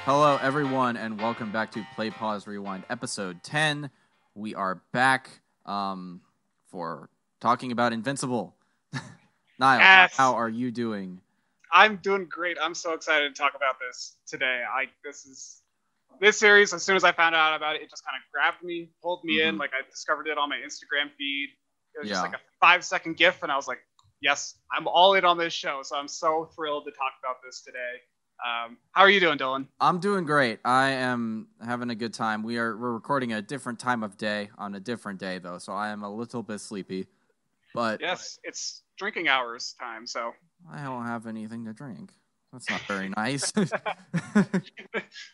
Hello, everyone, and welcome back to Play Pause Rewind, episode 10. We are back for talking about Invincible. Niall, Yes. how are you doing? I'm doing great. I'm so excited to talk about this today. This series, as soon as I found out about it, it just kind of grabbed me, pulled me in. Like, I discovered it on my Instagram feed. It was just like a 5-second GIF, and I was like, yes, I'm all in on this show. So I'm so thrilled to talk about this today. How are you doing, Dylan? I'm doing great. I am having a good time. We're recording a different time of day on a different day, though, so I am a little bit sleepy. But yes, it's drinking hours time, so I don't have anything to drink. That's not very nice.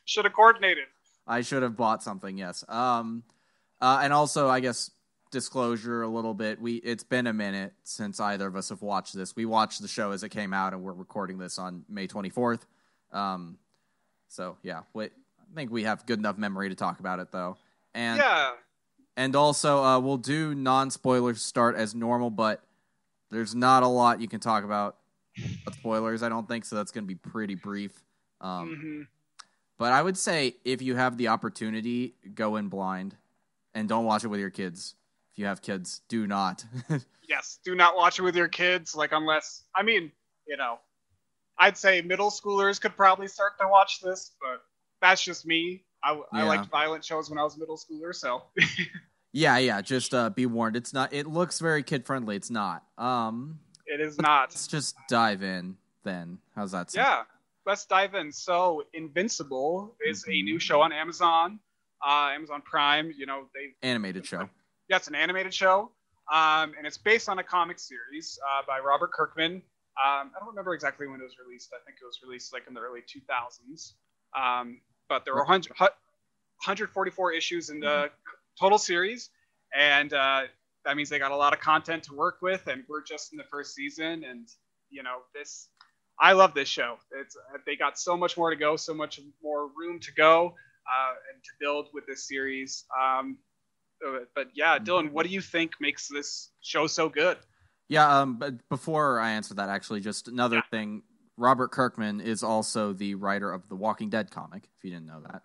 Should have coordinated. I should have bought something, yes. And also, I guess, disclosure a little bit. It's been a minute since either of us have watched this. We watched the show as it came out, and we're recording this on May 24th. So, yeah, I think we have good enough memory to talk about it, though. And also, we'll do non-spoilers start as normal, but there's not a lot you can talk about spoilers, I don't think, so that's going to be pretty brief. But I would say if you have the opportunity, go in blind and don't watch it with your kids. If you have kids, do not. Yes, do not watch it with your kids, I'd say middle schoolers could probably start to watch this, but that's just me. I liked violent shows when I was a middle schooler, so. Yeah, just be warned. It's not. It looks very kid-friendly. It's not. It is not. Let's just dive in then. How's that sound? Yeah, let's dive in. So, Invincible is a new show on Amazon Prime. Animated show. Yeah, it's an animated show, and it's based on a comic series by Robert Kirkman. I don't remember exactly when it was released. I think it was released like in the early 2000s. But there were 144 issues in the total series, and that means they got a lot of content to work with, and we're just in the first season. And I love this show. They got so much more to go, so much more room to go, and to build with this series. But yeah, Dylan, what do you think makes this show so good? Yeah, but before I answer that, actually, just another thing. Robert Kirkman is also the writer of the Walking Dead comic, if you didn't know that.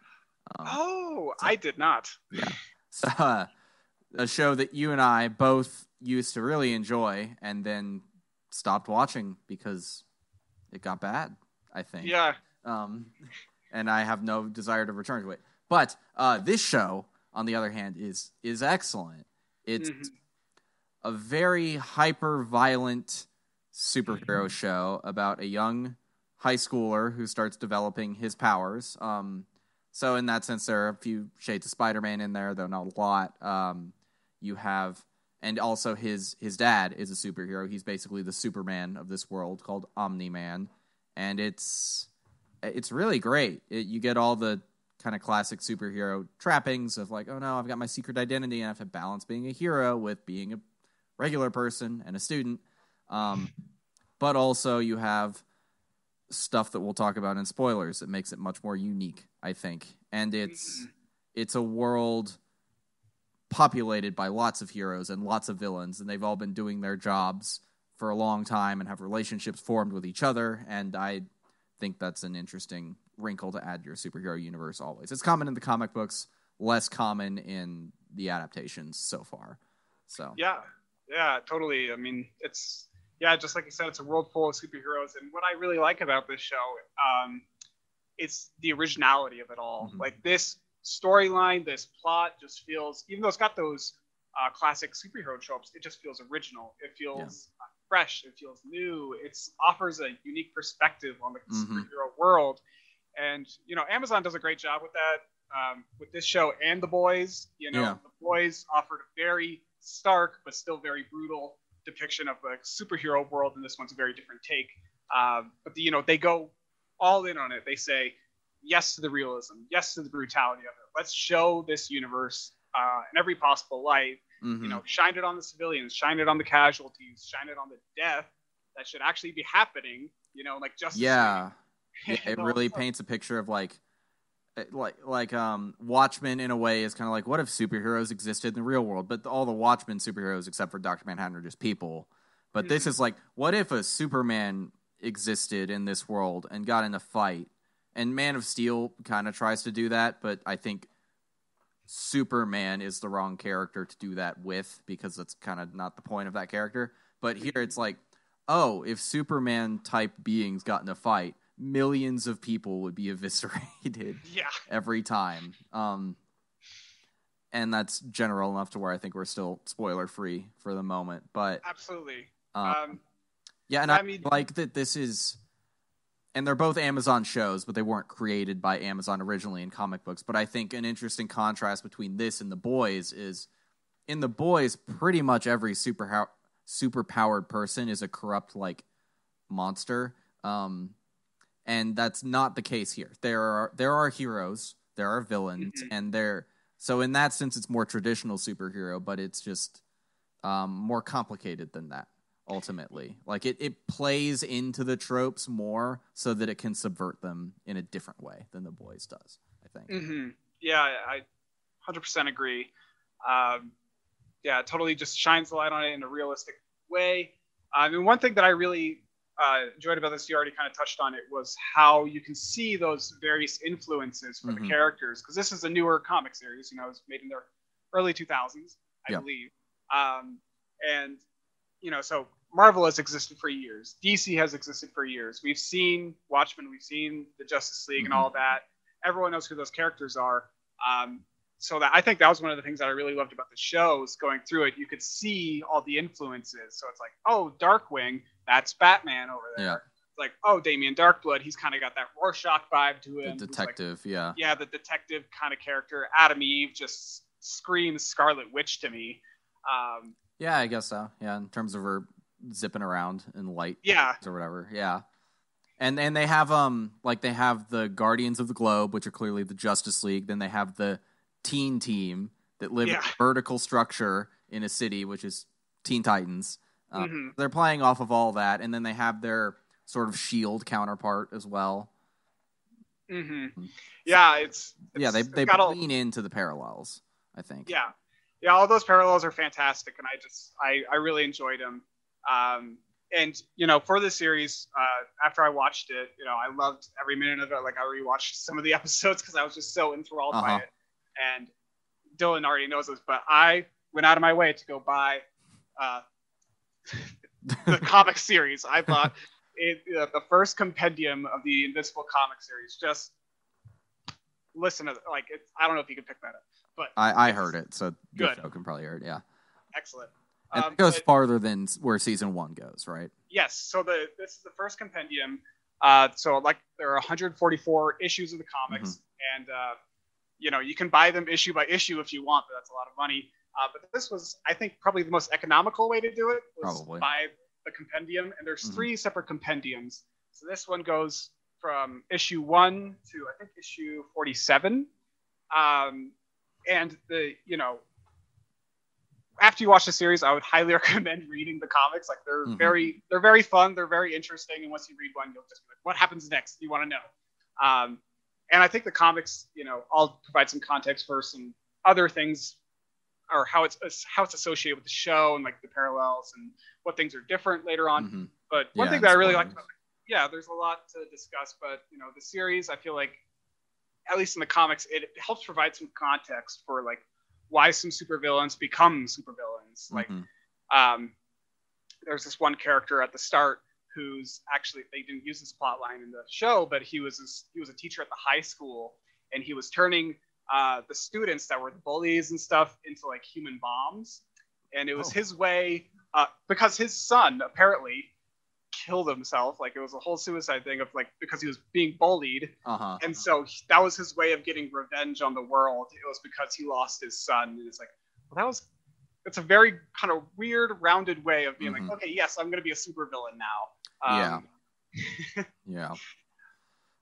I did not. Yeah. So, a show that you and I both used to really enjoy and then stopped watching because it got bad, I think. Yeah. And I have no desire to return to it. But this show, on the other hand, is excellent. It's a very hyper-violent superhero show about a young high schooler who starts developing his powers. So in that sense, there are a few shades of Spider-Man in there, though not a lot. You have, and also his dad is a superhero. He's basically the Superman of this world, called Omni-Man, and it's really great. You get all the kind of classic superhero trappings of like, oh no, I've got my secret identity, and I have to balance being a hero with being a regular person and a student. But also you have stuff that we'll talk about in spoilers that makes it much more unique, I think. And it's a world populated by lots of heroes and lots of villains, and they've all been doing their jobs for a long time and have relationships formed with each other, and I think that's an interesting wrinkle to add to your superhero universe always. It's common in the comic books, less common in the adaptations so far. So Yeah, totally. I mean, just like you said, it's a world full of superheroes. And what I really like about this show, it's the originality of it all. Like this storyline, this plot just feels, even though it's got those classic superhero tropes, it just feels original. It feels fresh. It feels new. It offers a unique perspective on the superhero world. And, Amazon does a great job with that, with this show and The Boys. The Boys offered a very stark but still very brutal depiction of a superhero world, and this one's a very different take. But they go all in on it. They say yes to the realism, yes to the brutality of it. Let's show this universe in every possible light. Shine it on the civilians, shine it on the casualties, shine it on the death that should actually be happening. Like Justice League. It really paints a picture of like Watchmen in a way is kind of like, what if superheroes existed in the real world? But all the Watchmen superheroes, except for Dr. Manhattan, are just people. But this is like, what if a Superman existed in this world and got in a fight and Man of Steel kind of tries to do that, but I think Superman is the wrong character to do that with, because that's kind of not the point of that character. But here it's like, oh, if Superman type beings got in a fight, millions of people would be eviscerated every time. And that's general enough to where I think we're still spoiler free for the moment. But absolutely. Yeah, and I mean, like that this is, and they're both Amazon shows, but they weren't created by Amazon originally in comic books. But I think an interesting contrast between this and The Boys is, in The Boys, pretty much every superpowered person is a corrupt, like, monster. And that's not the case here. There are heroes, there are villains, and so in that sense, it's more traditional superhero, but it's just more complicated than that. Ultimately, like it plays into the tropes more so that it can subvert them in a different way than The Boys does, I think. Yeah, I 100% agree. Yeah, it totally just shines the light on it in a realistic way. I mean, one thing that I really enjoyed about this, you already kind of touched on it, was how you can see those various influences for the characters, because this is a newer comic series. It was made in the early 2000s, I believe. And so Marvel has existed for years. DC has existed for years. We've seen Watchmen, we've seen the Justice League and all that. Everyone knows who those characters are. So that, I think that was one of the things that I really loved about the show, is going through it. You could see all the influences. So it's like, oh, Darkwing, that's Batman over there. Yeah. It's like, oh, Damien Darkblood, he's kind of got that Rorschach vibe to him. The detective, like, yeah, the detective kind of character. Adam Eve just screams Scarlet Witch to me. Yeah, I guess so. Yeah, in terms of her zipping around in light, or whatever. Yeah, and they have they have the Guardians of the Globe, which are clearly the Justice League. Then they have the Teen Team that live in a vertical structure in a city, which is Teen Titans. They're playing off of all that, and then they have their sort of Shield counterpart as well. Yeah, they lean into the parallels, I think. Yeah, all those parallels are fantastic, and I really enjoyed them. And for the series, after I watched it, I loved every minute of it. Like, I rewatched some of the episodes because I was just so enthralled by it. And Dylan already knows this, but I went out of my way to go buy the comic series. I bought the first compendium of the Invincible comic series. Just listen to it. Like, I don't know if you can pick that up. But I heard it, so good. The show can probably hear it, yeah. Excellent. And it goes farther than where season 1 goes, right? Yes. So this is the first compendium. So there are 144 issues of the comics, and you can buy them issue by issue if you want, but that's a lot of money. But this was, I think, probably the most economical way to do it, was buy the compendium. And there's 3 separate compendiums. So this one goes from issue 1 to, I think, issue 47. And after you watch the series, I would highly recommend reading the comics. Like, they're very fun. They're very interesting. And once you read one, you'll just be like, what happens next? You want to know. And I think the comics, I'll provide some context for some other things, or how it's associated with the show, and like the parallels and what things are different later on. But one thing that I really liked about it, there's a lot to discuss, but the series, I feel like, at least in the comics, it helps provide some context for like why some supervillains become supervillains. Like, there's this one character at the start who's actually, they didn't use this plot line in the show, but he was a teacher at the high school, and he was turning the students that were the bullies and stuff into like human bombs. And it was his way, because his son apparently killed himself. Like, it was a whole suicide thing of like, because he was being bullied. And so that was his way of getting revenge on the world. It was because he lost his son. And it's like, well, it's a very kind of weird, rounded way of being like, okay, yes, I'm going to be a supervillain now. Yeah.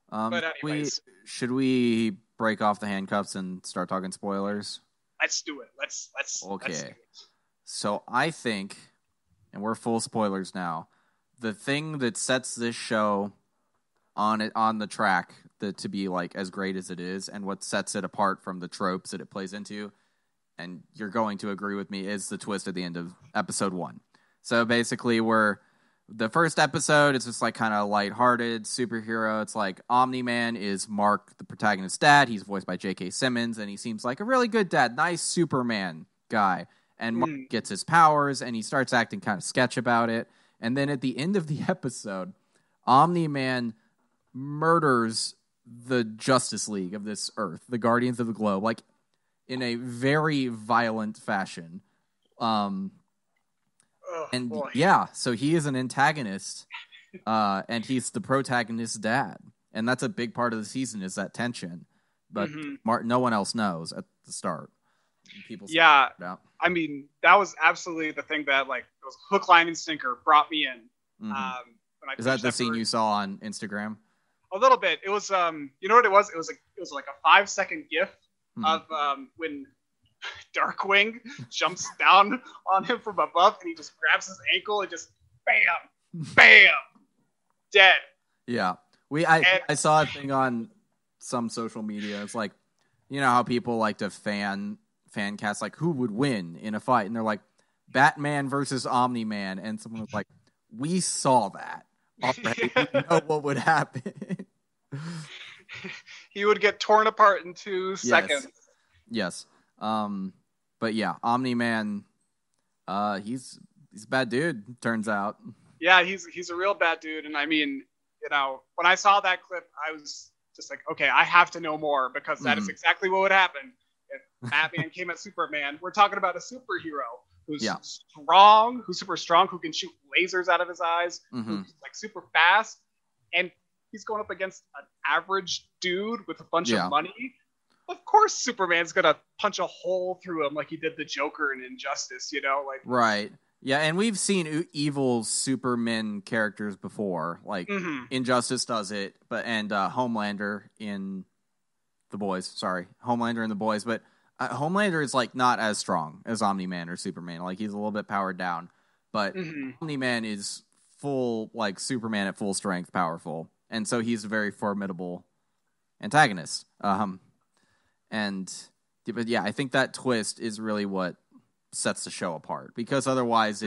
But anyways, should we break off the handcuffs and start talking spoilers? Let's do it. Let's okay. Let's do it. So I think, and we're full spoilers now, the thing that sets this show on the track to be like as great as it is, and what sets it apart from the tropes that it plays into, and you're going to agree with me, is the twist at the end of episode 1. So basically, we're the first episode, it's just like kind of lighthearted superhero. It's like Omni-Man is Mark, the protagonist's dad. He's voiced by J.K. Simmons, and he seems like a really good dad, nice Superman guy. And Mark gets his powers, and he starts acting kind of sketch about it. And then at the end of the episode, Omni-Man murders the Justice League of this Earth, the Guardians of the Globe, like in a very violent fashion. So he is an antagonist, and he's the protagonist's dad, and that's a big part of the season is that tension. But no one else knows at the start. People, I mean, that was absolutely the thing that like it was hook, line, and sinker brought me in. When I is that the scene you saw on Instagram? A little bit. It was, you know what it was? It was like a 5-second GIF of when Darkwing jumps down on him from above, and he just grabs his ankle and just bam, dead. Yeah, I saw a thing on some social media. It's like, you know how people like to fan cast like who would win in a fight, and they're like Batman versus Omni-Man, and someone was like, we saw that already. We know what would happen. He would get torn apart in 2 seconds. Yes. But yeah, Omni-Man, he's a bad dude, turns out. Yeah, he's a real bad dude. And I mean, you know, when I saw that clip, I was just like, okay, I have to know more, because that is exactly what would happen if Batman came at Superman. We're talking about a superhero who's strong, who's super strong, who can shoot lasers out of his eyes, who's like super fast, and he's going up against an average dude with a bunch of money. Of course Superman's gonna punch a hole through him like he did the Joker in Injustice, you know? Like, right. Yeah, and we've seen evil Superman characters before. Like, Injustice does it, and Homelander in The Boys. Sorry, Homelander in The Boys. But Homelander is, like, not as strong as Omni-Man or Superman. Like, he's a little bit powered down. But Omni-Man is full, like, Superman at full strength, powerful. And so he's a very formidable antagonist. But yeah, I think that twist is really what sets the show apart, because otherwise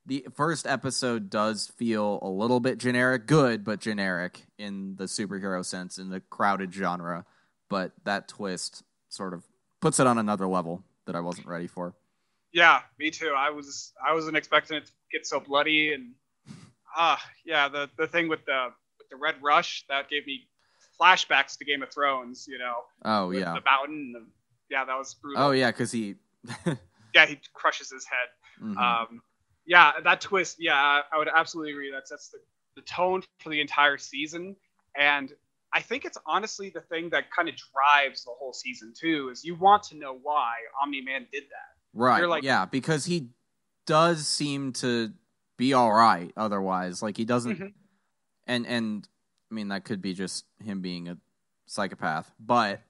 the first episode does feel a little bit generic, good, but generic in the superhero sense, in the crowded genre. But that twist sort of puts it on another level that I wasn't ready for. Yeah, me too. I wasn't expecting it to get so bloody, and the thing with the Red Rush, that gave me flashbacks to Game of Thrones, you know. Oh, yeah. The mountain. That was brutal. Oh, yeah, because he... he crushes his head. That twist, I would absolutely agree. That sets the tone for the entire season. And I think it's honestly the thing that kind of drives the whole season, too, is you want to know why Omni-Man did that. Right, because he does seem to be all right otherwise. Like, he doesn't... And I mean, that could be just him being a psychopath, but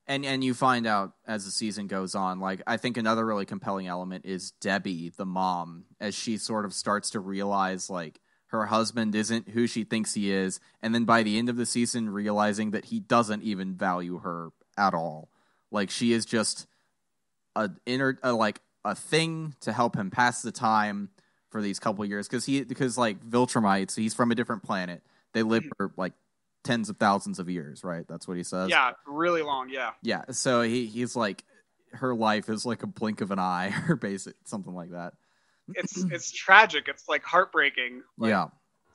and you find out as the season goes on. Like, I think another really compelling element is Debbie, the mom, as she sort of starts to realize like her husband isn't who she thinks he is, and then by the end of the season, realizing that he doesn't even value her at all. Like, she is just a thing to help him pass the time for these couple years, because like Viltrumites, he's from a different planet. They live for like tens of thousands of years, right? That's what he says. Yeah, really long. Yeah. Yeah. So he's like, her life is like a blink of an eye, or basic something like that. It's tragic. It's like heartbreaking. Like,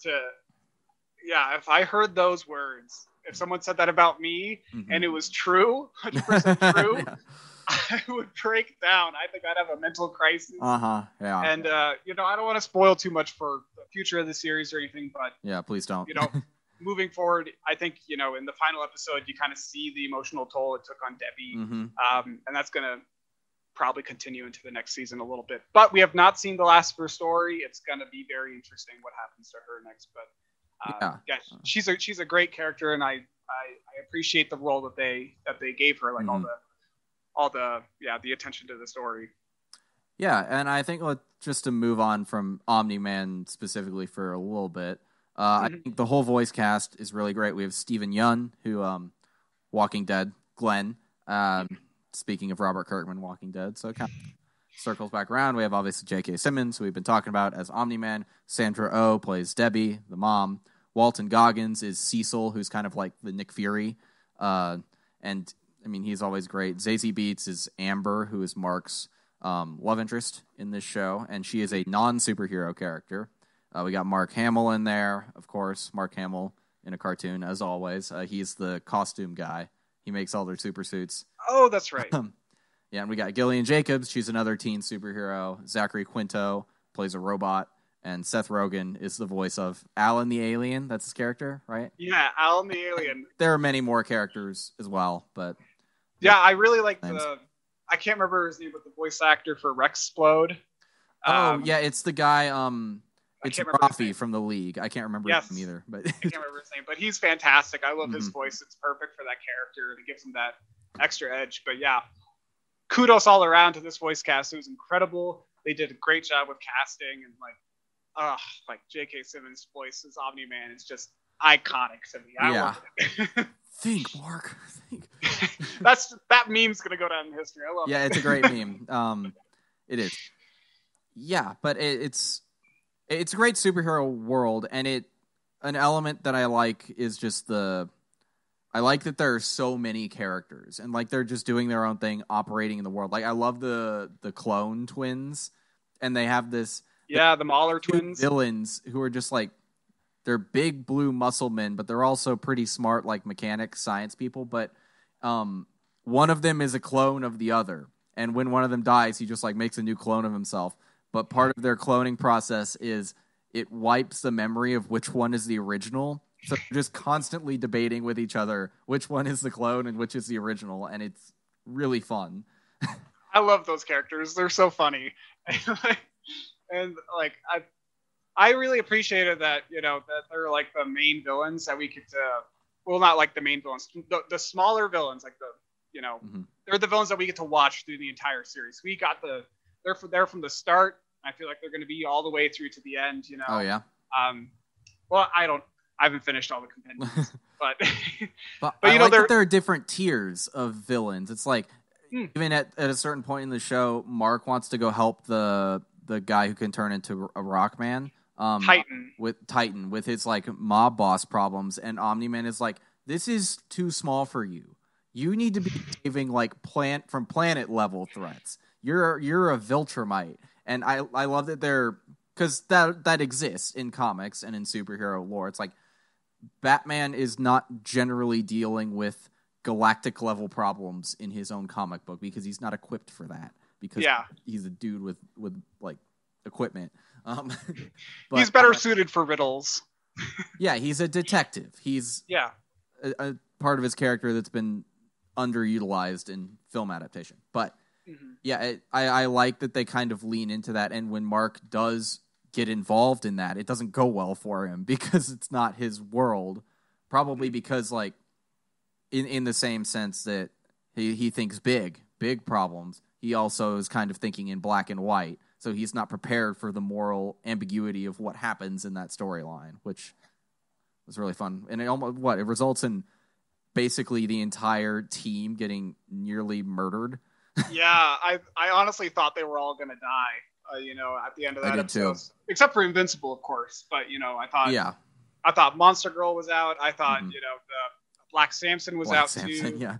if I heard those words, if someone said that about me and it was true, 100% true, I would break down. I think I'd have a mental crisis. Yeah. And I don't want to spoil too much for the future of the series or anything, but yeah, please don't. Moving forward, I think in the final episode you kind of see the emotional toll it took on Debbie, and that's gonna probably continue into the next season a little bit. But we have not seen the last of her story. It's gonna be very interesting what happens to her next. But she's a great character, and I appreciate the role that they gave her, like all the attention to the story. Yeah, and I think just to move on from Omni-Man specifically for a little bit, I think the whole voice cast is really great. We have Stephen Yeun, who Walking Dead, Glenn. Speaking of Robert Kirkman, Walking Dead, so circles back around, we have obviously J.K. Simmons, who we've been talking about as Omni-Man. Sandra Oh plays Debbie, the mom. Walton Goggins is Cecil, who's kind of like the Nick Fury. And, I mean, he's always great. Zazie Beetz is Amber, who is Mark's love interest in this show, and she is a non-superhero character. We got Mark Hamill in there, of course. Mark Hamill in a cartoon, as always. He's the costume guy. He makes all their super suits. Oh, that's right. Yeah, and we got Gillian Jacobs. She's another teen superhero. Zachary Quinto plays a robot. And Seth Rogen is the voice of Alan the Alien. That's his character, right? Yeah, Alan the Alien. There are many more characters as well, but... Yeah, I really like I can't remember his name, but the voice actor for Rexplode. Yeah, it's the guy... it's Rafi from The League. I can't remember his name either. But I can't remember his name, but he's fantastic. I love his voice. It's perfect for that character. It gives him that extra edge. But yeah, kudos all around to this voice cast. It was incredible. They did a great job with casting, and like J.K. Simmons' voice as Omni-Man is just iconic to me. I love it. Think, Mark. Think. That meme's gonna go down in history. I love it. Yeah, it's a great meme. It is. Yeah, but it's a great superhero world, and an element that I like is just I like that there are so many characters, and like they're just doing their own thing, operating in the world. Like I love the clone twins, and they have this. Yeah, the Mahler twins. Villains who are just like, they're big blue muscle men, but they're also pretty smart, like mechanics, science people. But one of them is a clone of the other. And when one of them dies, he just like makes a new clone of himself. But part of their cloning process is it wipes the memory of which one is the original. So they're just constantly debating with each other which one is the clone and which is the original. And it's really fun. I love those characters. They're so funny. And like I really appreciated that, that they're like the main villains that we could well, not like the main villains, the smaller villains, like they're the villains that we get to watch through the entire series. We got they're from the start. I feel like they're going to be all the way through to the end, Oh yeah. Well, I haven't finished all the compendiums, but but I like that there are different tiers of villains. It's like even at a certain point in the show, Mark wants to go help the guy who can turn into a rock man. Titan with his like mob boss problems, and Omni-Man is like, this is too small for you. You need to be saving like planet level threats. You're a Viltrumite, and I love that they're, because that exists in comics and in superhero lore. It's like Batman is not generally dealing with galactic level problems in his own comic book because he's not equipped for that. Because he's a dude with like equipment. But, he's better suited for riddles. Yeah, he's a detective. He's a part of his character that's been underutilized in film adaptation. But I like that they kind of lean into that. And when Mark does get involved in that, it doesn't go well for him because it's not his world. Probably because like in the same sense that he thinks big problems. He also is kind of thinking in black and white, so he's not prepared for the moral ambiguity of what happens in that storyline, which was really fun. And it results in basically the entire team getting nearly murdered. Yeah, I honestly thought they were all going to die, at the end of that episode. Too. Except for Invincible, of course. But, I thought Monster Girl was out. I thought, the Black Samson was out too. Yeah.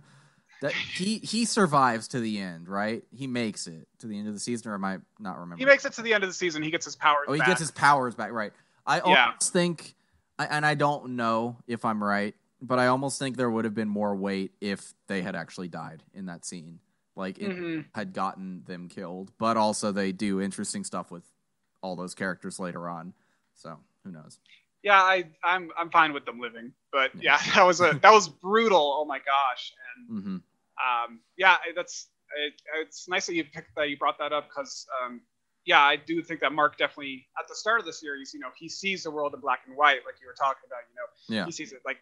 That he survives to the end, right? He makes it to the end of the season, or am I not remembering? He makes it to the end of the season. He gets his powers back. He gets his powers back, right. I almost think, and I don't know if I'm right, but I almost think there would have been more weight if they had actually died in that scene. Like, it had gotten them killed. But also they do interesting stuff with all those characters later on. So, who knows? Yeah, I'm fine with them living. But, that was brutal. Oh, my gosh. And... it's nice that you brought that up because I do think that Mark definitely at the start of the series, he sees the world in black and white, like you were talking about. He sees it like,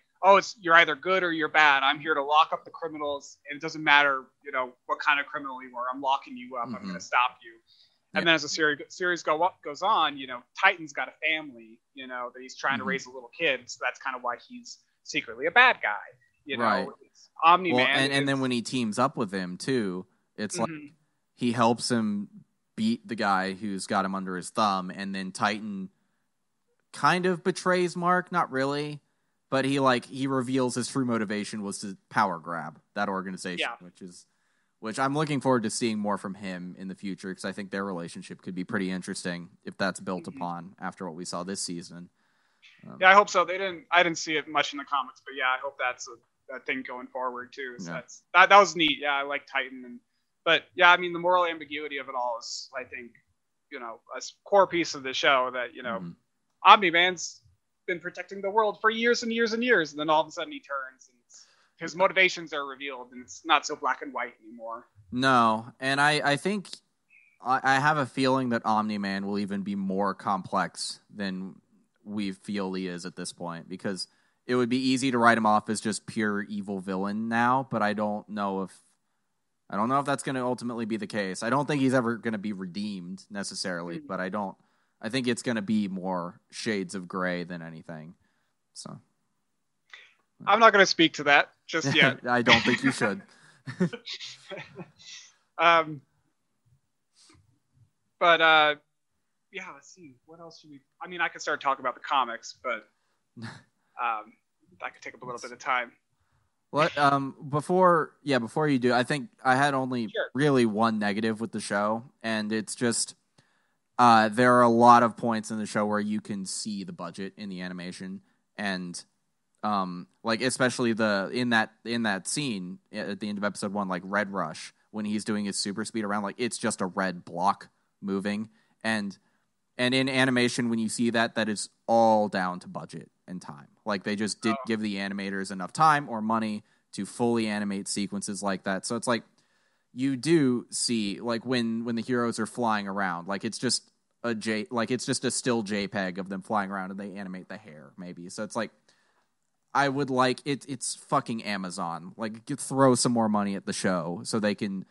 you're either good or you're bad. I'm here to lock up the criminals, and it doesn't matter, what kind of criminal you are. I'm locking you up. I'm going to stop you. And then as the series goes on, Titan's got a family, that he's trying to raise a little kid, so that's kind of why he's secretly a bad guy. Right. Omni-Man. And then when he teams up with him too, it's like he helps him beat the guy who's got him under his thumb, and then Titan kind of betrays Mark, not really, but he reveals his true motivation was to power grab that organization, which I'm looking forward to seeing more from him in the future, because I think their relationship could be pretty interesting if that's built upon after what we saw this season. I hope so. I didn't see it much in the comics, but I hope that's a thing going forward too. So that was neat. Yeah, I like Titan, but I mean, the moral ambiguity of it all is, I think, a core piece of the show that Omni-Man's been protecting the world for years and years and years, and then all of a sudden he turns and his motivations are revealed, and it's not so black and white anymore. No, and I think I have a feeling that Omni-Man will even be more complex than we feel he is at this point, because it would be easy to write him off as just pure evil villain now, but I don't know if that's going to ultimately be the case. I don't think he's ever going to be redeemed necessarily, but I think it's going to be more shades of gray than anything. So I'm not going to speak to that just yet. I don't think you should. Let's see. What else should we? I mean, I could start talking about the comics, but that could take up a little bit of time. What? Before you do, I think I had only really one negative with the show, and it's just there are a lot of points in the show where you can see the budget in the animation, and especially in that scene at the end of episode 1, like Red Rush, when he's doing his super speed around, like it's just a red block moving, and in animation when you see that is all down to budget and time. Like they just didn't give the animators enough time or money to fully animate sequences like that. So it's like you do see, like when the heroes are flying around, like it's just a still JPEG of them flying around, and they animate the hair maybe. So it's like, I would like it's fucking Amazon. Like, throw some more money at the show so they can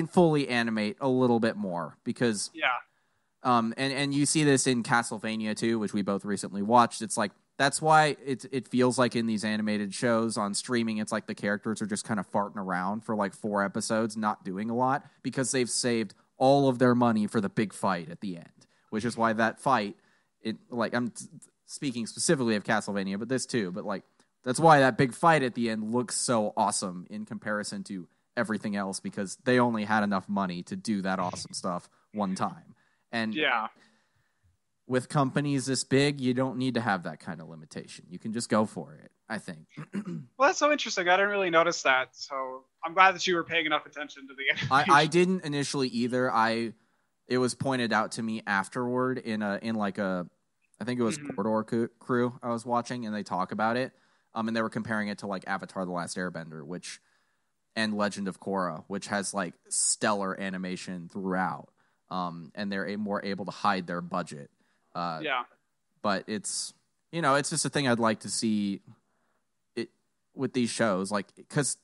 fully animate a little bit more, because and you see this in Castlevania too, which we both recently watched. It's like, that's why it feels like in these animated shows on streaming, it's like the characters are just kind of farting around for like 4 episodes, not doing a lot, because they've saved all of their money for the big fight at the end, which is why that fight, I'm speaking specifically of Castlevania, but this too, but like, that's why that big fight at the end looks so awesome in comparison to everything else, because they only had enough money to do that awesome stuff one time. And with companies this big, you don't need to have that kind of limitation. You can just go for it, I think. Well, that's so interesting. I didn't really notice that. So I'm glad that you were paying enough attention to the animation. I didn't initially either. It was pointed out to me afterward in I think it was Corridor Crew I was watching, and they talk about it. And they were comparing it to like Avatar: The Last Airbender, and Legend of Korra, which has like stellar animation throughout. And they're more able to hide their budget. But it's just a thing I'd like to see it with these shows, like, because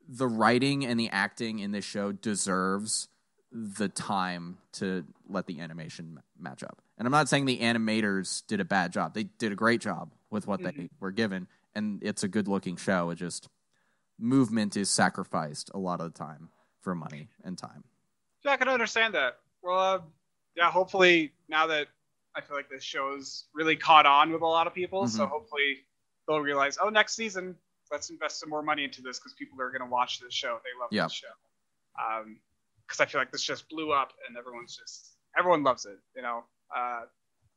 the writing and the acting in this show deserves the time to let the animation match up. And I'm not saying the animators did a bad job. They did a great job with what they were given, and it's a good-looking show. It just, movement is sacrificed a lot of the time for money and time. Yeah, I can understand that. Well, hopefully now that I feel like this show's really caught on with a lot of people, so hopefully they'll realize, next season, let's invest some more money into this, because people are going to watch this show. They love this show. Because I feel like this just blew up, and everyone loves it,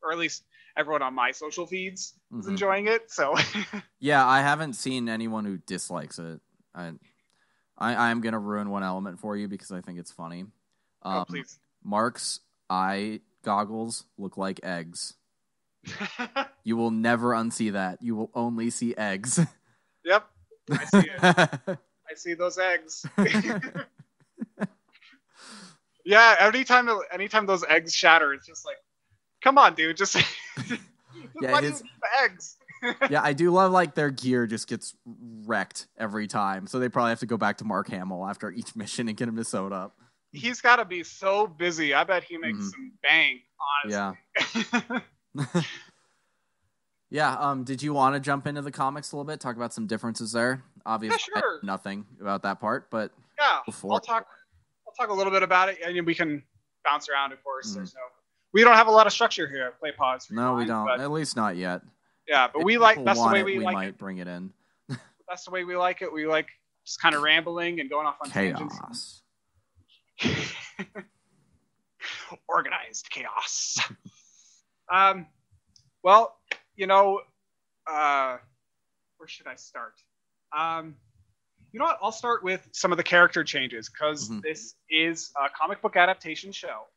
or at least everyone on my social feeds is enjoying it. So yeah, I haven't seen anyone who dislikes it. I'm gonna ruin one element for you because I think it's funny. Please. Mark's eye goggles look like eggs. You will never unsee that. You will only see eggs. Yep, I see it. I see those eggs. Yeah, anytime those eggs shatter, it's just like, come on, dude, just why do you keep the eggs? Yeah, I do love, like, their gear just gets wrecked every time, so they probably have to go back to Mark Hamill after each mission and get him to sew it up. He's got to be so busy. I bet he makes some bank, honestly. Yeah. Did you want to jump into the comics a little bit, talk about some differences there? Obviously, I know nothing about that part, but I'll talk a little bit about it, and we can bounce around. Of course, we don't have a lot of structure here at Play Pause. No, we don't. At least not yet. Yeah, but that's the way we like it. We might bring it in. That's the way we like it. We like just kind of rambling and going off on tangents. Organized chaos. Well, where should I start? You know what? I'll start with some of the character changes because this is a comic book adaptation show.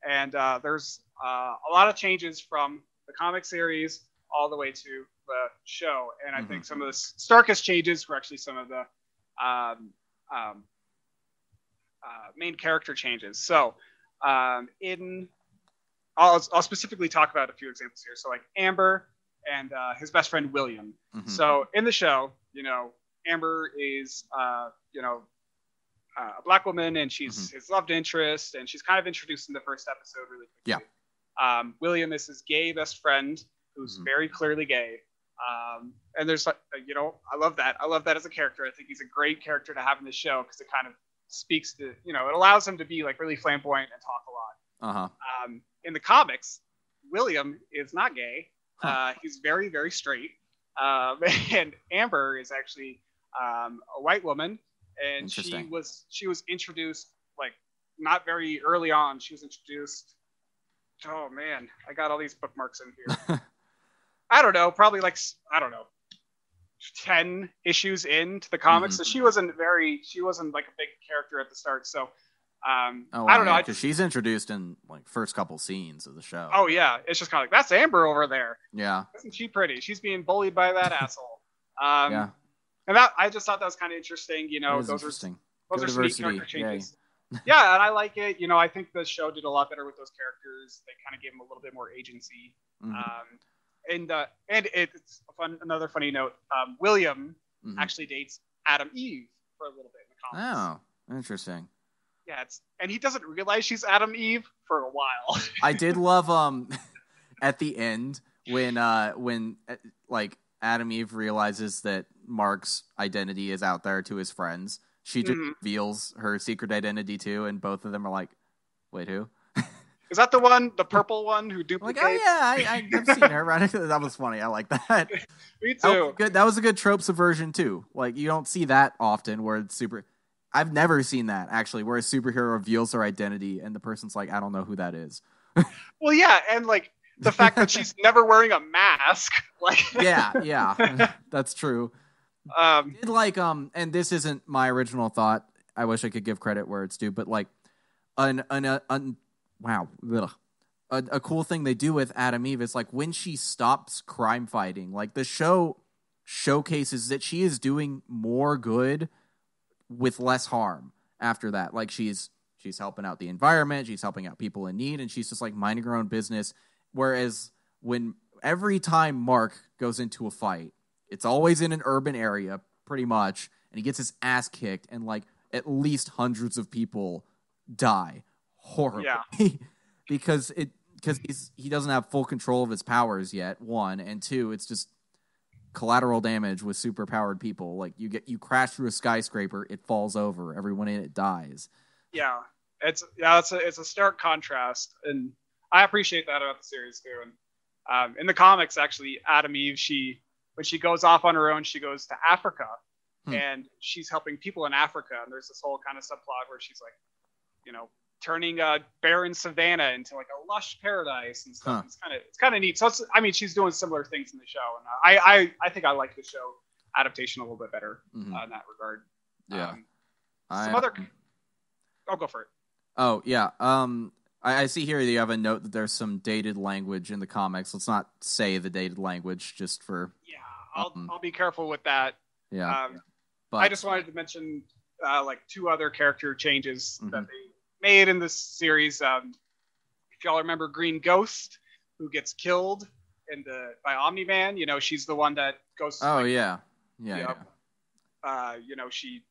And there's a lot of changes from the comic series all the way to the show. And I think some of the starkest changes were actually some of the main character changes. So I'll specifically talk about a few examples here. So like Amber and his best friend William. So in the show, Amber is a black woman, and she's his love interest, and she's kind of introduced in the first episode really quickly. Yeah. William is his gay best friend, who's very clearly gay. And there's, I love that. I love that as a character. I think he's a great character to have in the show because it kind of speaks to, it allows him to be like really flamboyant and talk a lot. In the comics, William is not gay. He's very, very straight. And Amber is actually a white woman, and she was introduced like not very early on. She was introduced. Oh man, I got all these bookmarks in here. I don't know, probably 10 issues into the comics. So she wasn't like a big character at the start. So I don't know, because she's introduced in like first couple scenes of the show. Oh yeah, it's just kind of like, that's Amber over there. Yeah, isn't she pretty? She's being bullied by that asshole. Yeah. And I just thought that was kind of interesting. Those are sneak character changes. Yeah, and I like it. I think the show did a lot better with those characters. They kind of gave them a little bit more agency. And it's another funny note. William actually dates Adam Eve for a little bit in the comics. Oh, interesting. Yeah, and he doesn't realize she's Adam Eve for a while. I did love at the end when Adam Eve realizes that Mark's identity is out there to his friends. She just reveals her secret identity too, and both of them are like, "Wait, who?" Is that the purple one who duplicates? Like, oh yeah, I've seen her. Right? That was funny. I like that. Me too. That was a good trope subversion too. Like, you don't see that often where it's super. I've never seen that actually, where a superhero reveals their identity and the person's like, "I don't know who that is." Well, yeah, and like the fact that she's never wearing a mask. Like, yeah, that's true. And this isn't my original thought. I wish I could give credit where it's due, but like, a cool thing they do with Adam Eve is like when she stops crime fighting, like the show showcases that she is doing more good with less harm after that. Like she's helping out the environment, she's helping out people in need, and she's just like minding her own business. Whereas every time Mark goes into a fight, it's always in an urban area pretty much, and he gets his ass kicked, and like at least hundreds of people die horribly. Yeah. because he doesn't have full control of his powers yet, one, and two, it's just collateral damage with super powered people. Like you crash through a skyscraper, it falls over, everyone in it dies. Yeah. It's a stark contrast, and I appreciate that about the series too. And in the comics, actually, Adam Eve, when she goes off on her own, she goes to Africa, and she's helping people in Africa. And there's this whole kind of subplot where she's like, turning a barren savanna into like a lush paradise and stuff. It's kind of neat. So she's doing similar things in the show, and I think I like the show adaptation a little bit better in that regard. Yeah. I'll go for it. Oh yeah. I see here that you have a note that there's some dated language in the comics. Let's not say the dated language just for. Yeah, I'll be careful with that. Yeah. But I just wanted to mention like two other character changes that they made in this series. If y'all remember Green Ghost, who gets killed by Omni-Man, she's the one that goes. Oh yeah. She.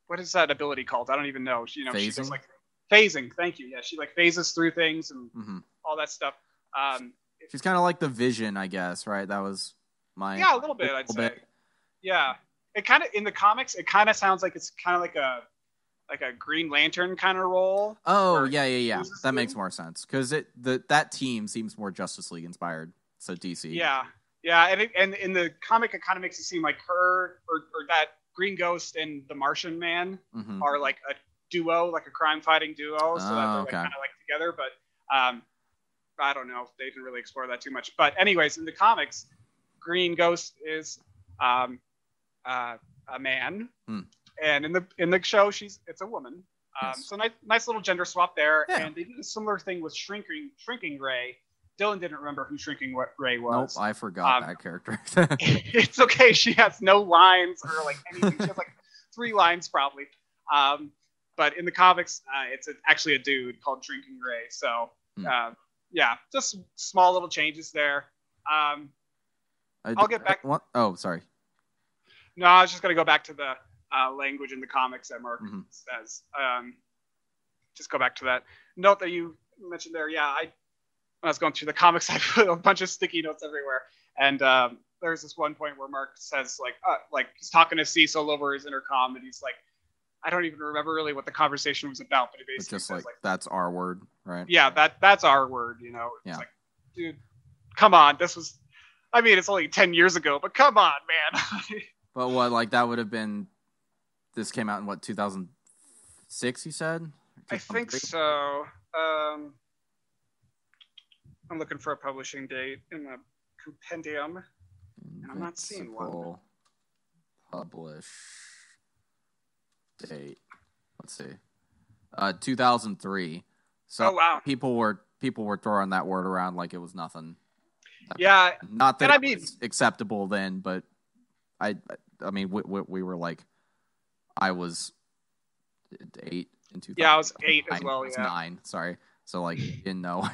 What is that ability called? I don't even know. She does like phasing. Thank you. Yeah, she like phases through things and all that stuff. She's kind of like the Vision, I guess, right? That was my a little bit. I'd say. Yeah, it kind of in the comics. It kind of sounds like it's kind of like like a Green Lantern kind of role. Oh, yeah. That makes more sense because that team seems more Justice League inspired. So DC. Yeah, and in the comic, it kind of makes it seem like her or that Green Ghost and the Martian Man are like a duo, like a crime-fighting duo, so that they're like kind of like together. But I don't know if they didn't really explore that too much. But anyways, in the comics, Green Ghost is a man, and in the show, it's a woman. Yes. So nice little gender swap there. Yeah. And they did a similar thing with Shrinking Ray. Dylan didn't remember who Shrinking Ray was. Nope, I forgot that character. It's okay. She has no lines or like anything. She has like 3 lines probably. But in the comics, it's actually a dude called Shrinking Ray. So yeah, just small little changes there. I'll get back. What? Oh, sorry. No, I was just gonna go back to the language in the comics that Mark says. Just go back to that note that you mentioned there. Yeah, when I was going through the comics, I put a bunch of sticky notes everywhere. And there's this one point where Mark says, like he's talking to Cecil over his intercom, and he's like, I don't even remember really what the conversation was about, but he basically just says, like that's our word, right? Yeah, that's our word, you know. It's yeah. like, dude, come on. It's only 10 years ago, but come on, man. But what, like, that would have been, this came out in what, 2006, you said? I think so. I'm looking for a publishing date in the compendium, and I'm not seeing one. Publish date. Let's see. 2003. So wow. people were throwing that word around like it was nothing. Yeah. Not that it was acceptable then, but I mean, we were like, I was 8 in 2000. Yeah, I was 8 as well. I was 9. Sorry. So like, didn't know.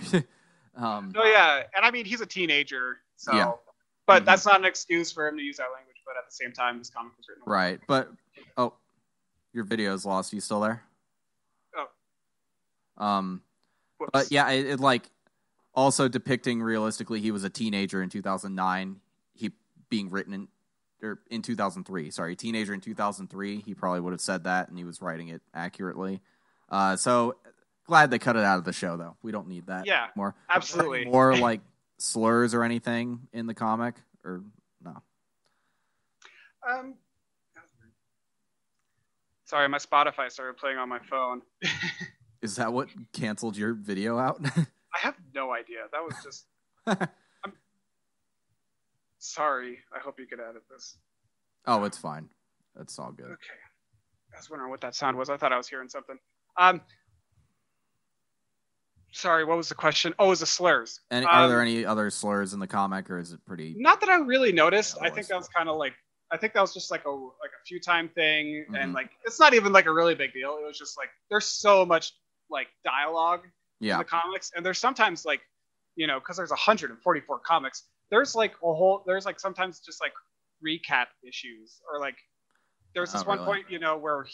Yeah, and I mean, he's a teenager, so. Yeah. But that's not an excuse for him to use that language. But at the same time, this comic was written. Right, but your video is lost. Are you still there? Oh. But yeah, it like also depicting realistically, he was a teenager in 2009. He being written in 2003. Sorry, teenager in 2003. He probably would have said that, and he was writing it accurately. So glad they cut it out of the show, though. We don't need that. Yeah, more. Absolutely. More like slurs or anything in the comic, or no? Sorry, my Spotify started playing on my phone. Is that what canceled your video out? I have no idea. That was just... I'm sorry. I hope you could edit this. Oh, it's fine. That's all good. Okay. I was wondering what that sound was. I thought I was hearing something. Sorry, what was the question? Oh, it was the slurs. And are there any other slurs in the comic, or is it pretty... Not that I really noticed. I think that was kind of like... I think that was just like a few time thing, and like it's not even like a really big deal. It was just like there's so much like dialogue in the comics, and there's sometimes like, you know, because there's 144 comics, there's like sometimes just like recap issues, or like there's this one point, you know, where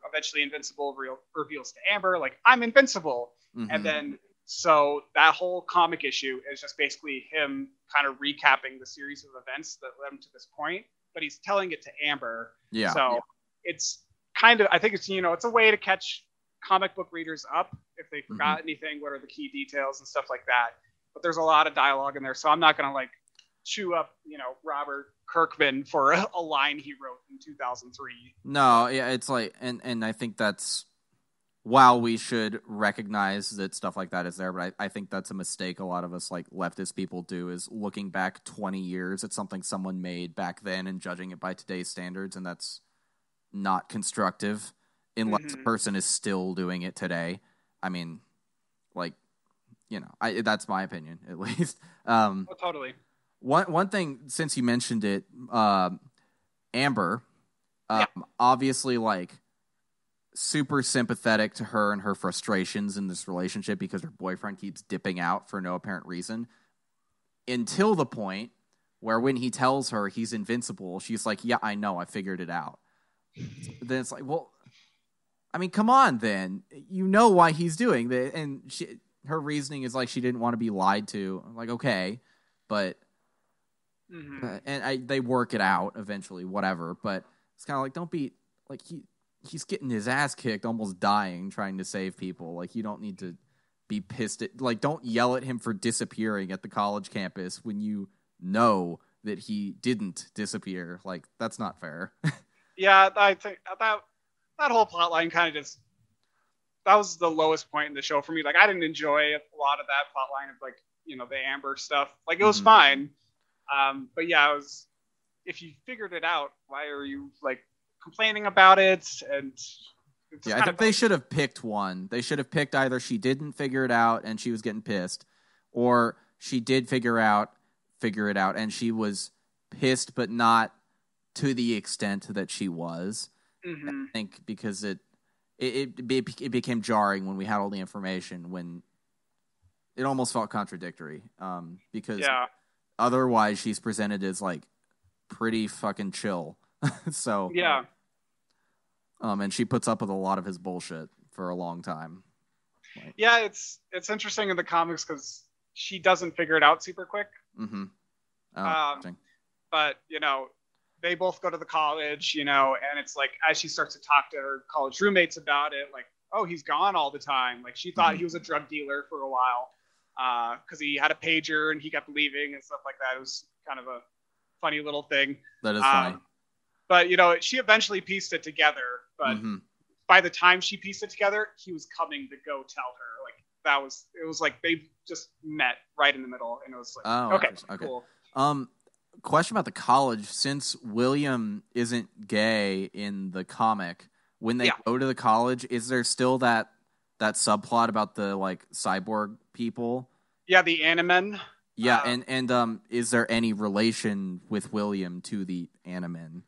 eventually Invincible reveals to Amber like, I'm invincible, and then so that whole comic issue is just basically him kind of recapping the series of events that led him to this point. But he's telling it to Amber. Yeah. So it's kind of, I think it's, you know, it's a way to catch comic book readers up if they forgot anything, what are the key details and stuff like that. But there's a lot of dialogue in there, so I'm not going to like chew up, you know, Robert Kirkman for a line he wrote in 2003. No, yeah, it's like, and I think that's, while we should recognize that stuff like that is there, but I think that's a mistake a lot of us like leftist people do, is looking back 20 years at something someone made back then and judging it by today's standards, and that's not constructive unless a person is still doing it today. I mean, like, you know, that's my opinion, at least. Oh, totally. One thing, since you mentioned it, Amber, obviously, like, super sympathetic to her and her frustrations in this relationship because her boyfriend keeps dipping out for no apparent reason, until the point where when he tells her he's invincible, she's like, yeah, I know, I figured it out. Then it's like, well, I mean, come on, then. You know why he's doing that. And her reasoning is like she didn't want to be lied to. I'm like, okay, but they work it out eventually, whatever. But it's kind of like, don't be like, he's getting his ass kicked, almost dying, trying to save people. Like, you don't need to be pissed at, like, don't yell at him for disappearing at the college campus when you know that he didn't disappear. Like, that's not fair. Yeah, I think that whole plot line kind of just, that was the lowest point in the show for me. Like, I didn't enjoy a lot of that plot line of, like, you know, the Amber stuff. Like, it was fine. But yeah, it was, if you figured it out, why are you, like, complaining about it? And yeah, I think they should have picked one. They should have picked either she didn't figure it out and she was getting pissed, or she did figure it out and she was pissed, but not to the extent that she was. I think because it became jarring when we had all the information, when it almost felt contradictory. Because otherwise she's presented as like pretty fucking chill. So yeah. And she puts up with a lot of his bullshit for a long time. Like, yeah, it's interesting in the comics because she doesn't figure it out super quick. But you know, they both go to the college, you know, and it's like as she starts to talk to her college roommates about it, like, oh, he's gone all the time. Like, she thought he was a drug dealer for a while because he had a pager and he kept leaving and stuff like that. It was kind of a funny little thing. That is funny. But, you know, she eventually pieced it together. But by the time she pieced it together, he was coming to go tell her. Like, it was like they just met right in the middle. And it was like, okay, cool. Question about the college. Since William isn't gay in the comic, when they go to the college, is there still that subplot about the, like, cyborg people? Yeah, the Animen. Yeah, and is there any relation with William to the Animen?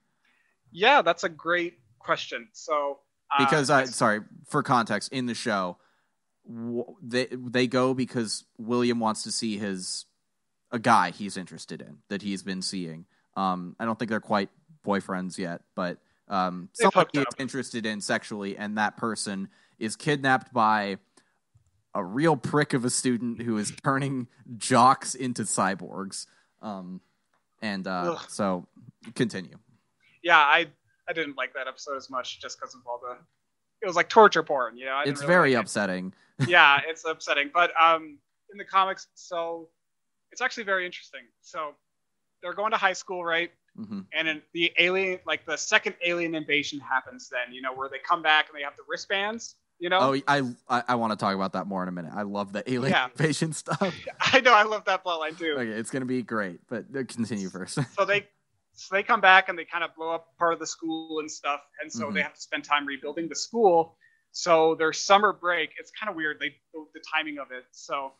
Yeah, that's a great question. So because sorry, for context, in the show, they go because William wants to see a guy he's interested in that he's been seeing. I don't think they're quite boyfriends yet, but somebody he's interested in sexually, and that person is kidnapped by a real prick of a student who is turning jocks into cyborgs. So continue. Yeah, I didn't like that episode as much just because of all it was like torture porn, you know. It's really very upsetting. Yeah, it's upsetting. But in the comics, so it's actually very interesting. So they're going to high school, right? And then the second alien invasion happens then, you know, where they come back and they have the wristbands, you know? Oh, I want to talk about that more in a minute. I love the alien invasion stuff. I know, I love that plotline too. Okay, it's going to be great, but continue first. So they come back and they kind of blow up part of the school and stuff, and so they have to spend time rebuilding the school. So their summer break, it's kind of weird, the timing of it. So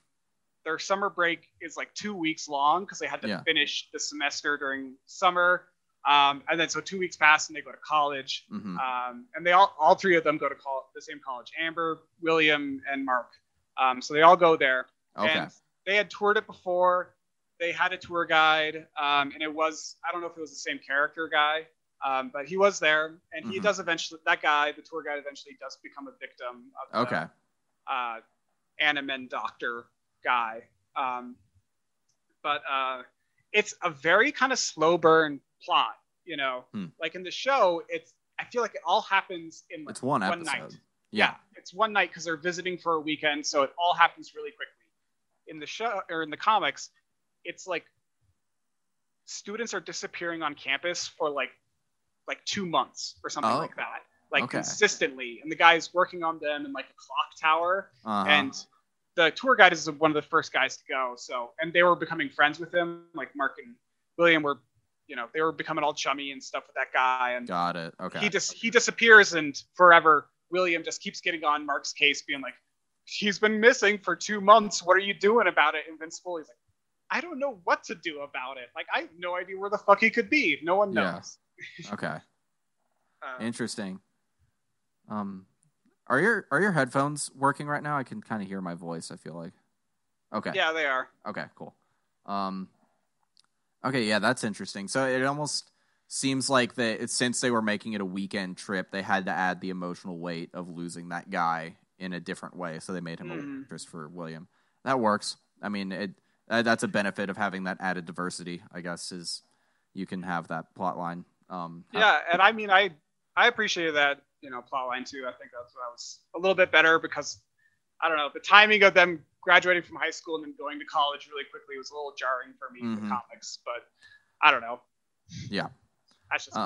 their summer break is like 2 weeks long because they had to finish the semester during summer. And then so 2 weeks pass and they go to college. And they all three of them go to the same college: Amber, William, and Mark. So they all go there. Okay. And they had toured it before. They had a tour guide, and it was, I don't know if it was the same character guy, but he was there, and he does eventually, the tour guide eventually does become a victim of the Animen doctor guy. But it's a very kind of slow burn plot, you know. Like in the show, I feel like it all happens in like one night. Yeah, it's one night because they're visiting for a weekend, so it all happens really quickly. In the show, or in the comics, it's like students are disappearing on campus for like 2 months or something like that, consistently, and the guy's working on them in like a clock tower, and the tour guide is one of the first guys to go. So, and they were becoming friends with him, like Mark and William were, you know, they were becoming all chummy and stuff with that guy. And got it. Okay. He disappears, and forever William just keeps getting on Mark's case, being like, he's been missing for 2 months. What are you doing about it, Invincible? He's like, I don't know what to do about it. Like, I have no idea where the fuck he could be. No one knows. Yeah. Okay. Interesting. Are your headphones working right now? I can kind of hear my voice, I feel like. Okay. Yeah, they are. Okay, cool. Okay, yeah, that's interesting. So it almost seems like since they were making it a weekend trip, they had to add the emotional weight of losing that guy in a different way. So they made him a interest for William. That works. I mean, that's a benefit of having that added diversity, I guess, is you can have that plot line. And I mean, I appreciated that. plot line too. I think that was a little bit better because I don't know, the timing of them graduating from high school and then going to college really quickly was a little jarring for me in the comics, but I don't know. Yeah. That's just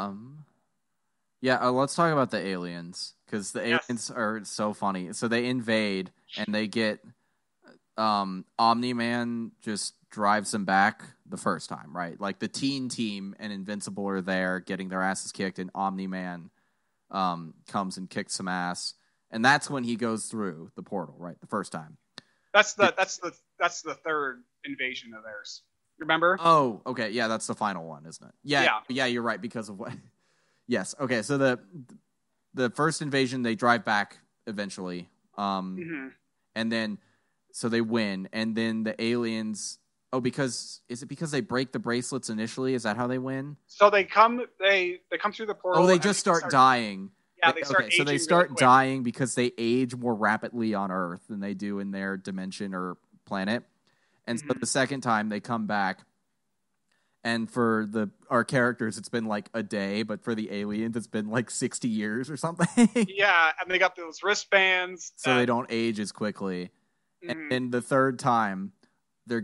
let's talk about the aliens, because the aliens are so funny. So they invade and they get Omni-Man just drives them back the first time, right? Like the teen team and Invincible are there getting their asses kicked, and Omni-Man comes and kicks some ass, and that's when he goes through the portal, right? The first time. That's the third invasion of theirs. Remember? Oh, okay, yeah, that's the final one, isn't it? Yeah, you're right, because of what? Yes, okay. So the first invasion, they drive back eventually, and then so they win, and then the aliens. Oh, is it because they break the bracelets initially? Is that how they win? So they come through the portal. Oh, they just start dying. Yeah, they start aging. So they start dying because they age more rapidly on Earth than they do in their dimension or planet. And so the second time they come back, and for our characters, it's been like a day, but for the aliens, it's been like 60 years or something. Yeah, and they got those wristbands. So they don't age as quickly. And then the third time, they're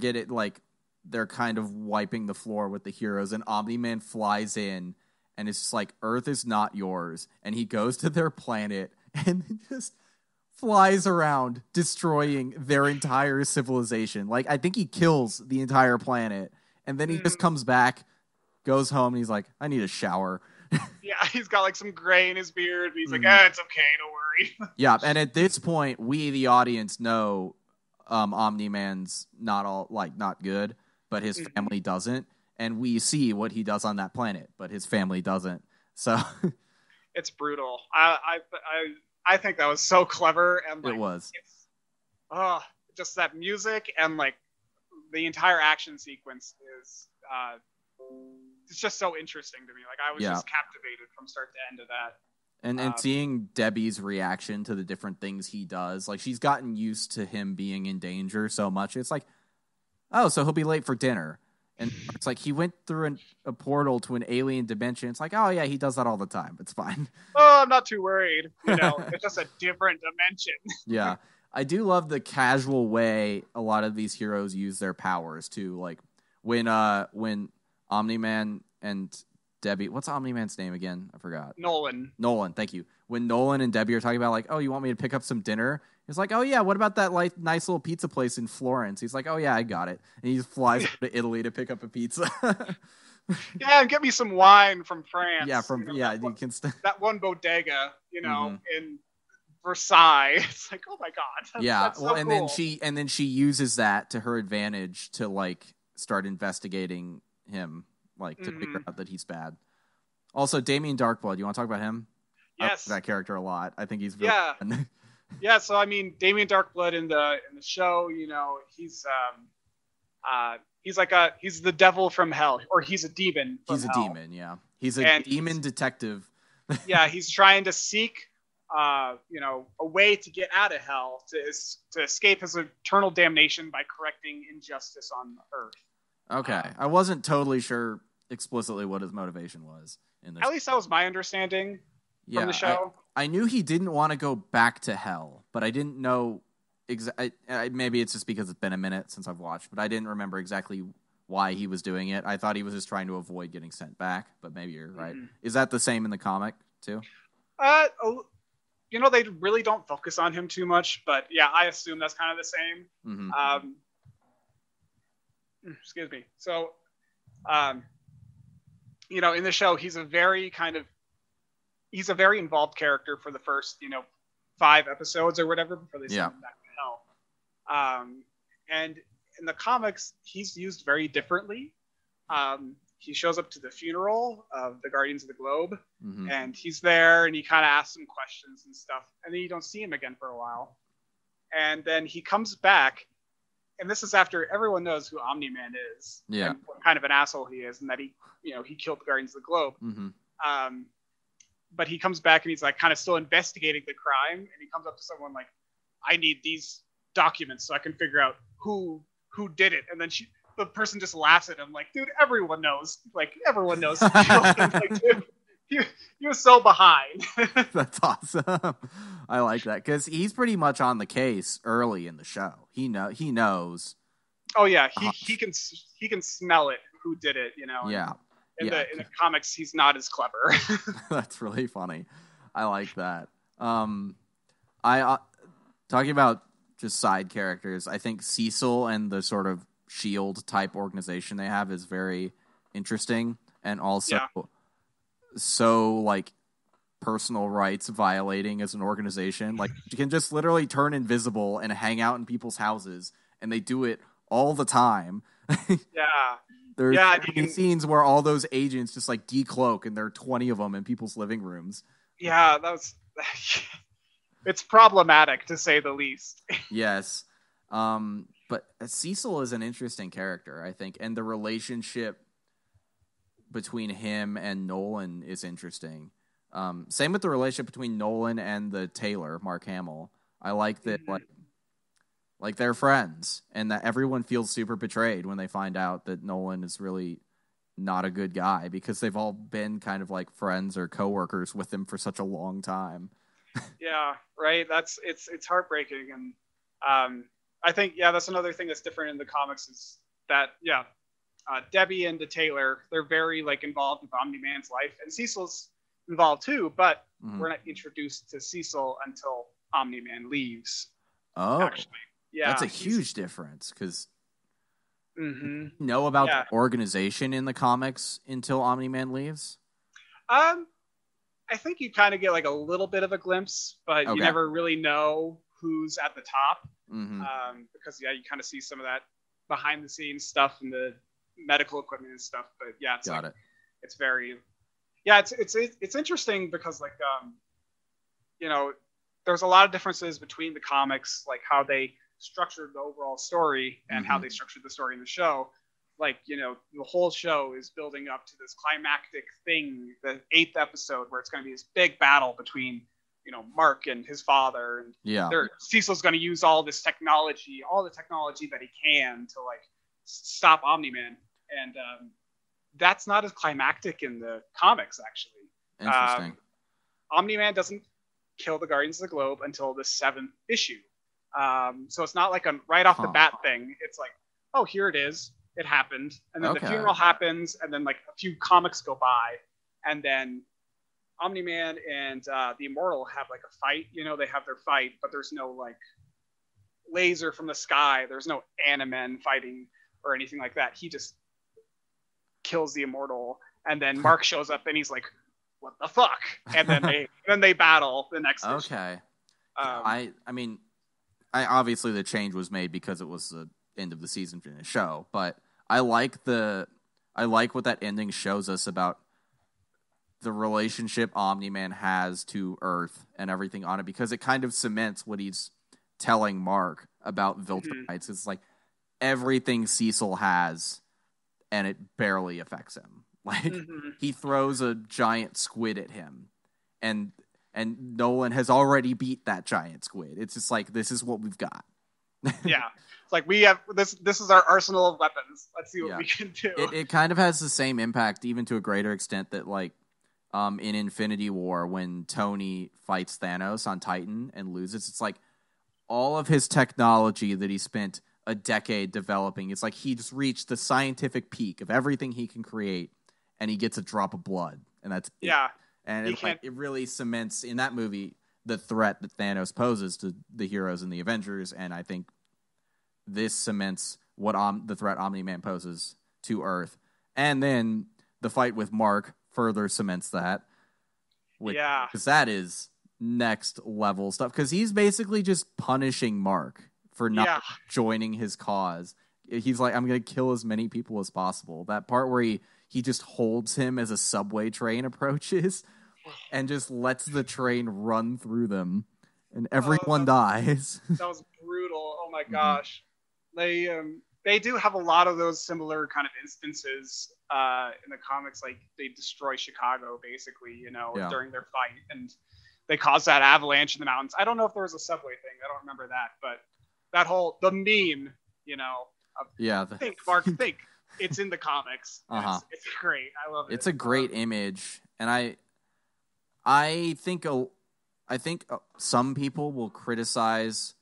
kind of wiping the floor with the heroes, and Omni-Man flies in, and it's just like, Earth is not yours. And he goes to their planet and just flies around, destroying their entire civilization. Like, I think he kills the entire planet, and then he just comes back, goes home, and he's like, I need a shower. Yeah, he's got like some gray in his beard, and he's like, it's okay, don't worry. Yeah, and at this point, we, the audience, know Omni-Man's not good, but his family doesn't, and we see what he does on that planet, but his family doesn't. So it's brutal. I think that was so clever, and like, it was. Just that music and like the entire action sequence is it's just so interesting to me. Like I was just captivated from start to end of that. And seeing Debbie's reaction to the different things he does, like she's gotten used to him being in danger so much. It's like, oh, so he'll be late for dinner. And it's like he went through a portal to an alien dimension. It's like, oh, yeah, he does that all the time. It's fine. Oh, I'm not too worried. It's just a different dimension. Yeah. I do love the casual way a lot of these heroes use their powers, too. Like when Omni-Man and Debbie, what's Omni-Man's name again? I forgot. Nolan, thank you. When Nolan and Debbie are talking about like, oh, you want me to pick up some dinner? He's like, oh yeah, what about that like nice little pizza place in Florence? He's like, oh yeah, I got it. And he flies to Italy to pick up a pizza. Yeah, and get me some wine from France. Yeah, you can that one bodega, in Versailles. It's like, oh my god. That's so and cool. then she uses that to her advantage to like start investigating him. Like, to figure out that he's bad. Also, Damien Darkblood, you want to talk about him? Yes. I like that character a lot. I think he's really fun. Yeah, so I mean, Damien Darkblood in the show, he's he's the devil from hell, or he's a demon from hell. Demon, yeah. He's a demon detective. Yeah, he's trying to seek a way to get out of hell, to escape his eternal damnation by correcting injustice on Earth. Okay. I wasn't totally sure explicitly what his motivation was in this. At least that was my understanding from the show. I knew he didn't want to go back to hell, but I didn't know maybe it's just because it's been a minute since I've watched, but I didn't remember exactly why he was doing it. I thought he was just trying to avoid getting sent back, but maybe you're right. Is that the same in the comic too? They really don't focus on him too much, but yeah, I assume that's kind of the same. Excuse me. So, in the show, he's a very involved character for the first, 5 episodes or whatever before they send him back to hell. And in the comics, he's used very differently. He shows up to the funeral of the Guardians of the Globe, and he's there, and he kind of asks some questions and stuff, and then you don't see him again for a while. And then he comes back, and this is after everyone knows who Omni-Man is, and what kind of an asshole he is, and that he killed the Guardians of the Globe. But he comes back and he's like kind of still investigating the crime, and he comes up to someone like, I need these documents so I can figure out who did it. And then the person just laughs at him like, dude, everyone knows. Like, everyone knows who killed him. Like, dude, he was so behind. That's awesome. I like that because he's pretty much on the case early in the show. He knows. Oh yeah, he can smell it. Who did it? Yeah. In the comics, he's not as clever. That's really funny. I like that. I talking about just side characters. I think Cecil and the sort of shield type organization they have is very interesting, and also so like personal rights violating as an organization. Like you can just literally turn invisible and hang out in people's houses, and they do it all the time. There's scenes where all those agents just like decloak, and there are 20 of them in people's living rooms. Yeah, it's problematic to say the least. Yes. But Cecil is an interesting character, I think, and the relationship between him and Nolan is interesting. Same with the relationship between Nolan and the Taylor, Mark Hamill. I like that, like they're friends, and that everyone feels super betrayed when they find out that Nolan is really not a good guy because they've all been kind of like friends or coworkers with him for such a long time. Yeah, right. It's heartbreaking, and I think that's another thing that's different in the comics is that Debbie and the Taylor, they're very like involved with Omni-Man's life, and Cecil's involved too, but we're not introduced to Cecil until Omni-Man leaves. Oh, actually. Yeah, that's a huge difference because know about the organization in the comics until Omni-Man leaves. I think you kind of get like a little bit of a glimpse, but you never really know who's at the top because you kind of see some of that behind the scenes stuff and the medical equipment and stuff. But it's very it's interesting because like there's a lot of differences between the comics, like how they structured the overall story and how they structured the story in the show. Like, the whole show is building up to this climactic thing, the 8th episode, where it's going to be this big battle between, Mark and his father. And Cecil's going to use all the technology that he can to, like, stop Omni-Man. And that's not as climactic in the comics, actually. Interesting. Omni-Man doesn't kill the Guardians of the Globe until the 7th issue. So it's not like a right off the bat thing. It's like, oh, here it is. It happened, and then the funeral happens, and then like a few comics go by, and then Omni-Man and the Immortal have like a fight. They have their fight, but there's no like laser from the sky. There's no Animen fighting or anything like that. He just kills the Immortal, and then Mark shows up, and he's like, "What the fuck?" And then they battle the next. Okay. Issue. I mean, obviously the change was made because it was the end of the season in the show, but I like what that ending shows us about the relationship Omni-Man has to Earth and everything on it, because it kind of cements what he's telling Mark about Viltrumites. It's like everything Cecil has, and it barely affects him. Like he throws a giant squid at him, and Nolan has already beat that giant squid. It's just like, this is what we've got. It's like, we have this is our arsenal of weapons. Let's see what we can do. It kind of has the same impact, even to a greater extent, that like in Infinity War, when Tony fights Thanos on Titan and loses, it's like all of his technology that he spent a decade developing, it's like he just reached the scientific peak of everything he can create, and he gets a drop of blood, and that's it. And it really cements in that movie the threat that Thanos poses to the heroes in the Avengers, and I think this cements what the threat Omni-Man poses to Earth. And then the fight with Mark further cements that. Because that is next level stuff. Because he's basically just punishing Mark for not joining his cause. He's like, I'm going to kill as many people as possible. That part where he just holds him as a subway train approaches and just lets the train run through them. And everyone dies. That was brutal. Oh my gosh. They do have a lot of those similar kind of instances in the comics. Like they destroy Chicago basically, during their fight, and they cause that avalanche in the mountains. I don't know if there was a subway thing. I don't remember that, but the meme, think, Mark, think. It's in the comics. It's great. I love it. It's a great image, and I think some people will criticize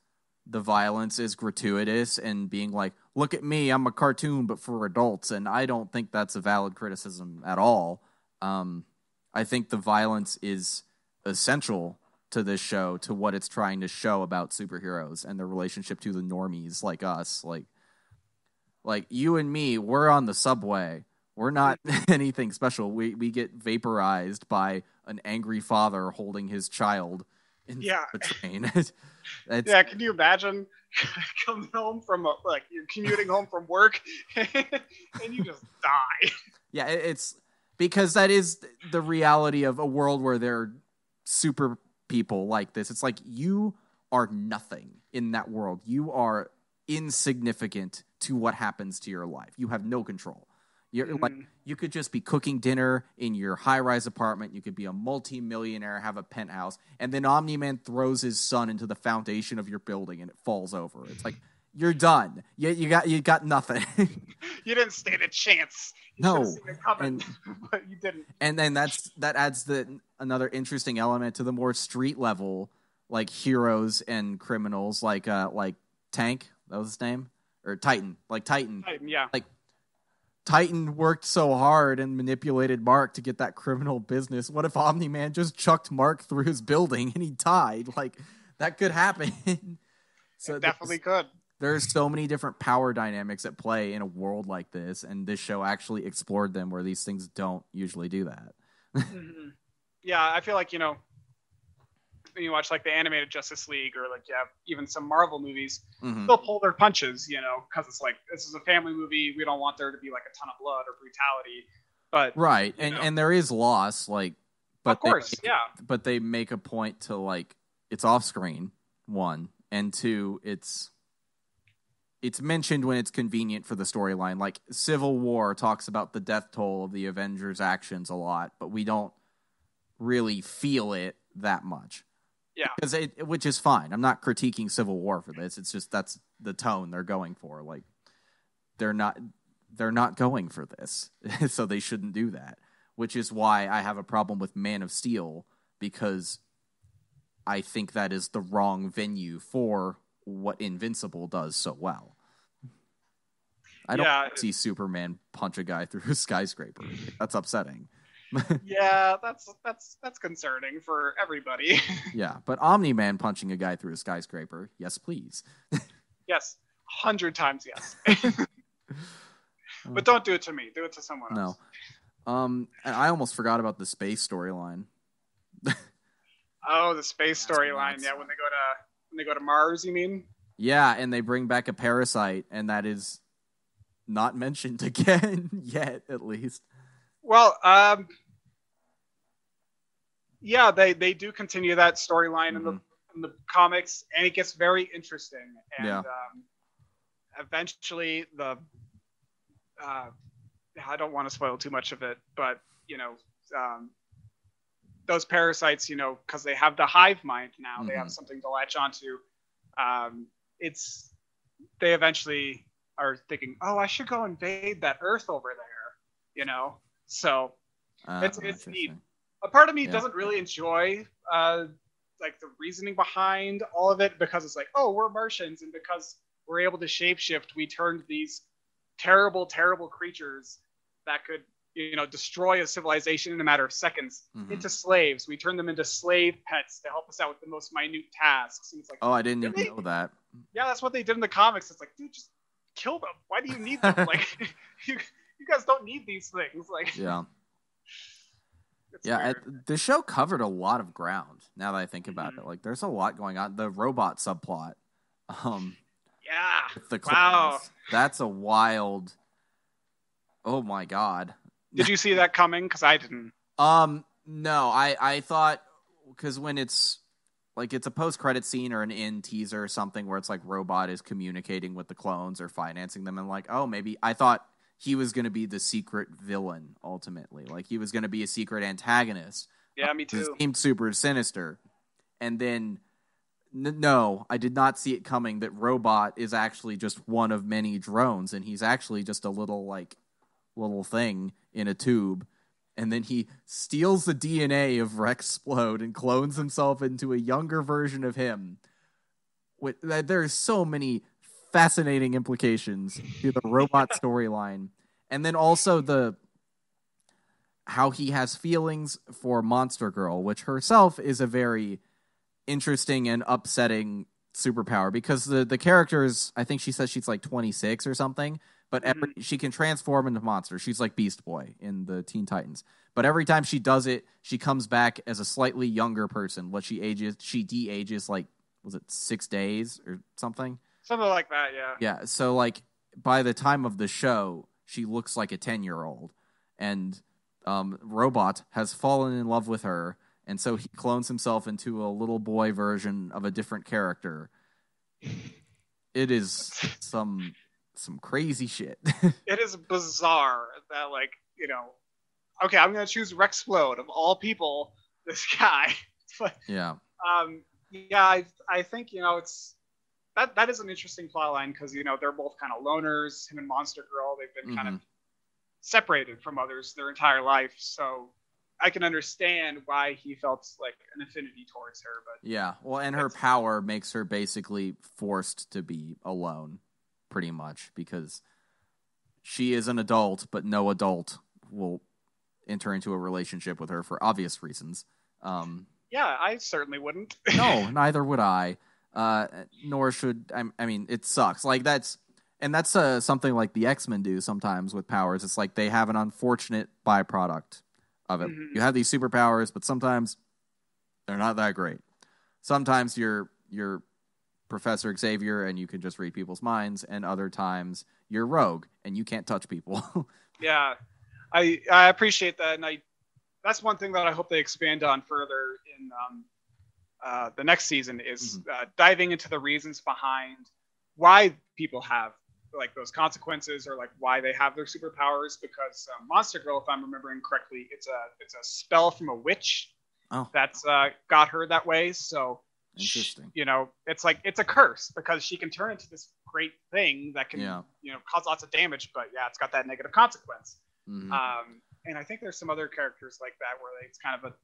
the violence as gratuitous and being like, look at me, I'm a cartoon, but for adults. And I don't think that's a valid criticism at all. I think the violence is essential to this show, to what it's trying to show about superheroes and their relationship to the normies like us. Like you and me, we're on the subway. We're not anything special. We get vaporized by an angry father holding his child in the train. Yeah, can you imagine coming home from you're commuting home from work and you just die? Yeah, it's because that is the reality of a world where there are super people like this. It's like you are nothing in that world. You are insignificant to what happens to your life. You have no control. You're like, you could just be cooking dinner in your high-rise apartment. You could be a multi-millionaire, have a penthouse, and then Omni-Man throws his son into the foundation of your building and it falls over. It's like, you're done. You got nothing. You didn't stand a chance. No, but you didn't. And then that adds another interesting element to the more street level, like heroes and criminals, like Tank. That was his name, or Titan. Titan, yeah. Titan worked so hard and manipulated Mark to get that criminal business. What if Omni-Man just chucked Mark through his building and he died? That could happen. So it definitely could. There's so many different power dynamics at play in a world like this, and this show actually explored them where these things don't usually do that. Mm-hmm. Yeah, I feel like, when you watch the animated Justice League or even some Marvel movies, they'll pull their punches, because it's this is a family movie. We don't want there to be a ton of blood or brutality. But right, and there is loss, but of course, but they make a point to it's off screen, one, and two, it's mentioned when it's convenient for the storyline. Like Civil War talks about the death toll of the Avengers' actions a lot, but we don't really feel it that much. Yeah, which is fine. I'm not critiquing Civil War for this. It's just that's the tone they're going for. They're not going for this, so they shouldn't do that. Which is why I have a problem with Man of Steel, because I think that is the wrong venue for what Invincible does so well. I don't see Superman punch a guy through a skyscraper. That's upsetting. Yeah, that's concerning for everybody. Yeah, but Omni-Man punching a guy through a skyscraper, yes, please. Yes, 100 times yes. But don't do it to me. Do it to someone else. No. And I almost forgot about the space storyline. Oh, the space storyline. Yeah, when they go to Mars, you mean? Yeah, and they bring back a parasite, and that is not mentioned again yet, at least. Well, yeah, they do continue that storyline in the comics, and it gets very interesting. And eventually, I don't want to spoil too much of it, but those parasites, because they have the hive mind now, they have something to latch onto. They eventually are thinking, oh, I should go invade that Earth over there, So it's neat. A part of me doesn't really enjoy the reasoning behind all of it, because it's oh, we're Martians, and because we're able to shapeshift, we turned these terrible, terrible creatures that could destroy a civilization in a matter of seconds into slaves. We turn them into slave pets to help us out with the most minute tasks. And it's oh, I didn't even know that. Yeah, that's what they did in the comics. It's dude, just kill them. Why do you need them? You guys don't need these things. Yeah. Yeah, the show covered a lot of ground, now that I think about it. There's a lot going on. The robot subplot. Yeah. The clones, wow. That's a wild... Oh, my God. Did you see that coming? Because I didn't. No, I thought... Because when it's a post-credit scene or an end teaser or something where it's Robot is communicating with the clones or financing them, and oh, maybe... I thought he was going to be the secret villain, ultimately. He was going to be a secret antagonist. Yeah, me too. It seemed super sinister. And then, no, I did not see it coming that Robot is actually just one of many drones, and he's actually just a little thing in a tube. and then he steals the DNA of Rexplode and clones himself into a younger version of him. There are so many fascinating implications to the robot storyline, and then also how he has feelings for Monster Girl, which herself is a very interesting and upsetting superpower, because the characters, I think she says she's like 26 or something, but she can transform into monsters. She's like Beast Boy in the Teen Titans. But every time she does it, she comes back as a slightly younger person. She de-ages like, was it 6 days or something? Something like that, yeah. Yeah, so like by the time of the show, she looks like a 10-year-old. And Robot has fallen in love with her, and so he clones himself into a little boy version of a different character. It is some crazy shit. It is bizarre that, like, okay, I'm gonna choose Rexplode of all people. This guy. Yeah. Yeah, I think it's that is an interesting plotline, because they're both kind of loners. Him and Monster Girl, they've been kind of separated from others their entire life, so I can understand why he felt like an affinity towards her. But yeah, well, and her power makes her basically forced to be alone, pretty much, because she is an adult, but no adult will enter into a relationship with her for obvious reasons. Yeah, I certainly wouldn't. No, neither would I. Nor should I mean, it sucks. Like that's something like the X-Men do sometimes with powers. It's like they have an unfortunate byproduct of it. You have these superpowers, but sometimes they're not that great. Sometimes you're Professor Xavier and you can just read people's minds, and other times you're Rogue and you can't touch people. Yeah, I appreciate that, and that's one thing that I hope they expand on further in the next season is diving into the reasons behind why people have like those consequences, or like why they have their superpowers. Because Monster Girl, if I'm remembering correctly, it's a spell from a witch that's got her that way. So interesting. It's a curse, because she can turn into this great thing that can cause lots of damage, but it's got that negative consequence. And I think there's some other characters like that where it's kind of a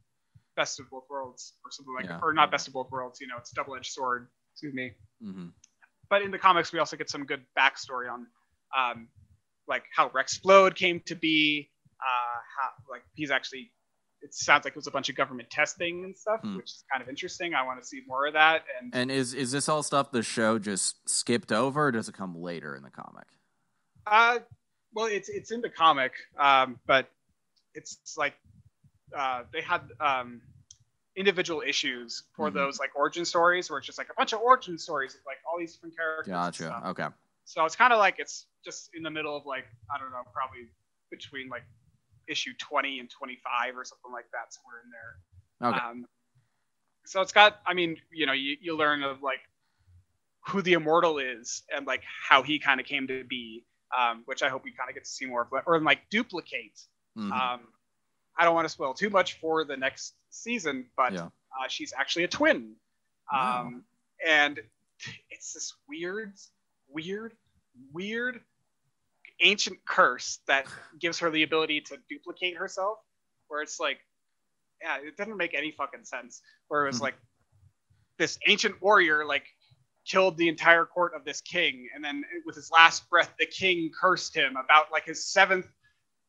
best of both worlds or something like that. Or not best of both worlds, it's a double-edged sword. Excuse me. But in the comics, we also get some good backstory on like how Rexplode came to be. How like he's actually, it sounds like it was a bunch of government testing and stuff, which is kind of interesting. I want to see more of that. And is this all stuff the show just skipped over, or does it come later in the comic? Well, it's in the comic, but it's like they had individual issues for those like origin stories, where it's just like a bunch of origin stories of like all these different characters. Gotcha. Okay. So it's kind of like it's just in the middle of like, I don't know, probably between like issue 20 and 25 or something like that, somewhere in there. Okay. So it's got, I mean, you learn of like who the Immortal is and like how he kind of came to be, which I hope we kind of get to see more of, or like duplicate. I don't want to spoil too much for the next season, but she's actually a twin. And it's this weird ancient curse that gives her the ability to duplicate herself, where it's like, it didn't make any fucking sense. Where it was like this ancient warrior like killed the entire court of this king, and then with his last breath, the king cursed him about like his 7th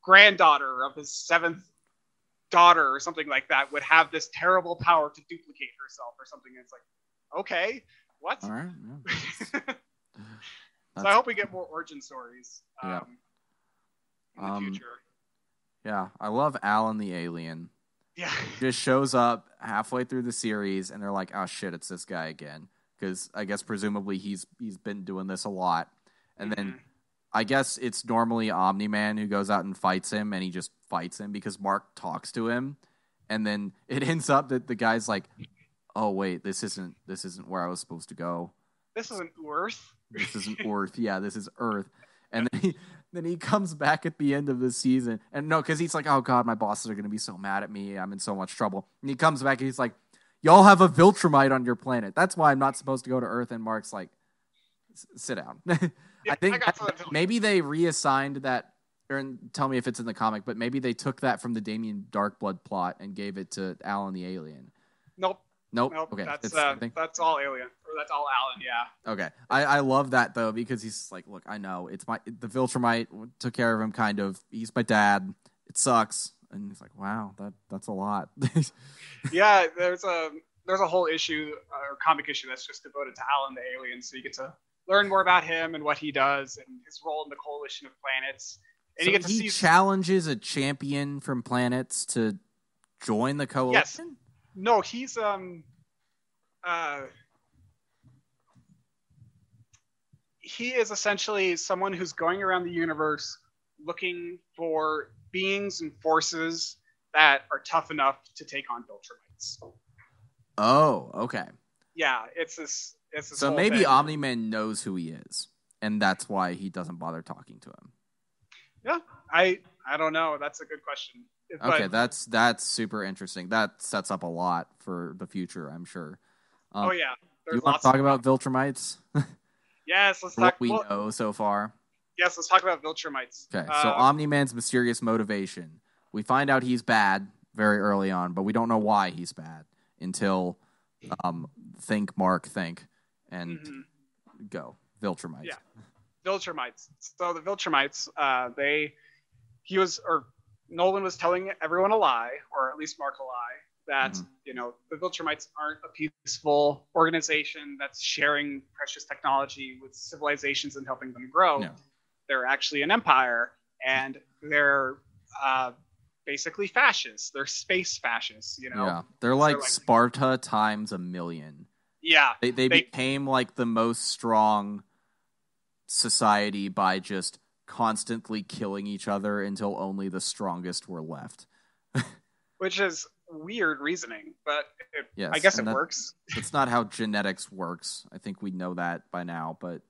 granddaughter of his 7th daughter or something like that would have this terrible power to duplicate herself or something. And it's like, okay, what? All right. So I hope we get more origin stories in the future. Yeah, I love Alan the alien. Yeah. Just shows up halfway through the series, and they're like, oh shit, it's this guy again. Because I guess presumably he's been doing this a lot. And then I guess it's normally Omni-Man who goes out and fights him, and he just fights him because Mark talks to him. And then it ends up that the guy's like, oh wait, this isn't where I was supposed to go. This isn't Earth. This isn't Earth. Yeah, this is Earth. And then he comes back at the end of the season. And no, because he's like, oh god, my bosses are going to be so mad at me. I'm in so much trouble. And he comes back and he's like, y'all have a Viltrumite on your planet. That's why I'm not supposed to go to Earth. And Mark's like, sit down. I think maybe they reassigned that or tell me if it's in the comic, but maybe they took that from the Damien Darkblood plot and gave it to Alan the Alien. Nope. Okay, That's all Alien, or that's all Alan. Yeah. Okay, I love that though, because he's like, look, I know the Viltrumite took care of him, kind of. He's my dad. It sucks, and he's like, wow, that's a lot. Yeah, there's a whole issue or comic issue that's just devoted to Alan the Alien, so you get to learn more about him and what he does and his role in the coalition of planets. And so you get to he see challenges a champion from planets to join the coalition. Yes. No, he's he is essentially someone who's going around the universe looking for beings and forces that are tough enough to take on Viltrumites. Oh, okay. Yeah, it's this so maybe thing. Omni-Man knows who he is, and that's why he doesn't bother talking to him. Yeah, I don't know. That's a good question. Okay, that's super interesting. That sets up a lot for the future, I'm sure. Oh yeah. You want to talk about Viltrumites? Yes, let's talk. What we know so far. Yes, let's talk about Viltrumites. Okay, so Omni-Man's mysterious motivation. We find out he's bad very early on, but we don't know why he's bad until think, Mark, think, and go. Viltrumites. Yeah, Viltrumites. So the Viltrumites, Nolan was telling everyone a lie, or at least Mark a lie, that the Viltrumites aren't a peaceful organization that's sharing precious technology with civilizations and helping them grow. No. They're actually an empire, and they're basically fascists. They're space fascists, Yeah, they're like Sparta times a million. Yeah. They became like the most strong society by just constantly killing each other until only the strongest were left. Which is weird reasoning, but I guess it works. It's not how genetics works. I think we know that by now, but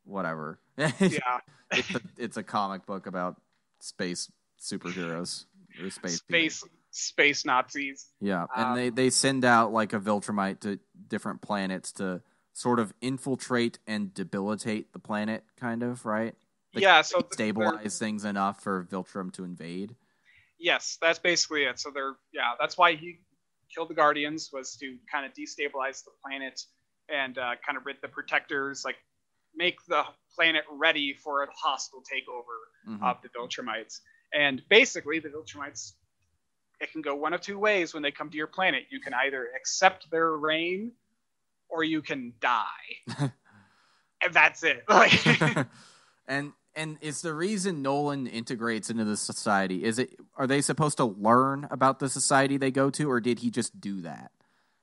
whatever. Yeah. It's a comic book about space superheroes or space Nazis. Yeah, and they send out like a Viltrumite to different planets to sort of infiltrate and debilitate the planet, kind of, right? So stabilize things enough for Viltrum to invade. Yes, that's basically it. So that's why he killed the Guardians, was to kind of destabilize the planet and kind of rid the Protectors, like make the planet ready for a hostile takeover of the Viltrumites. And basically, the Viltrumites, it can go one of two ways when they come to your planet. You can either accept their reign, or you can die. And that's it. And is the reason Nolan integrates into the society, are they supposed to learn about the society they go to, or did he just do that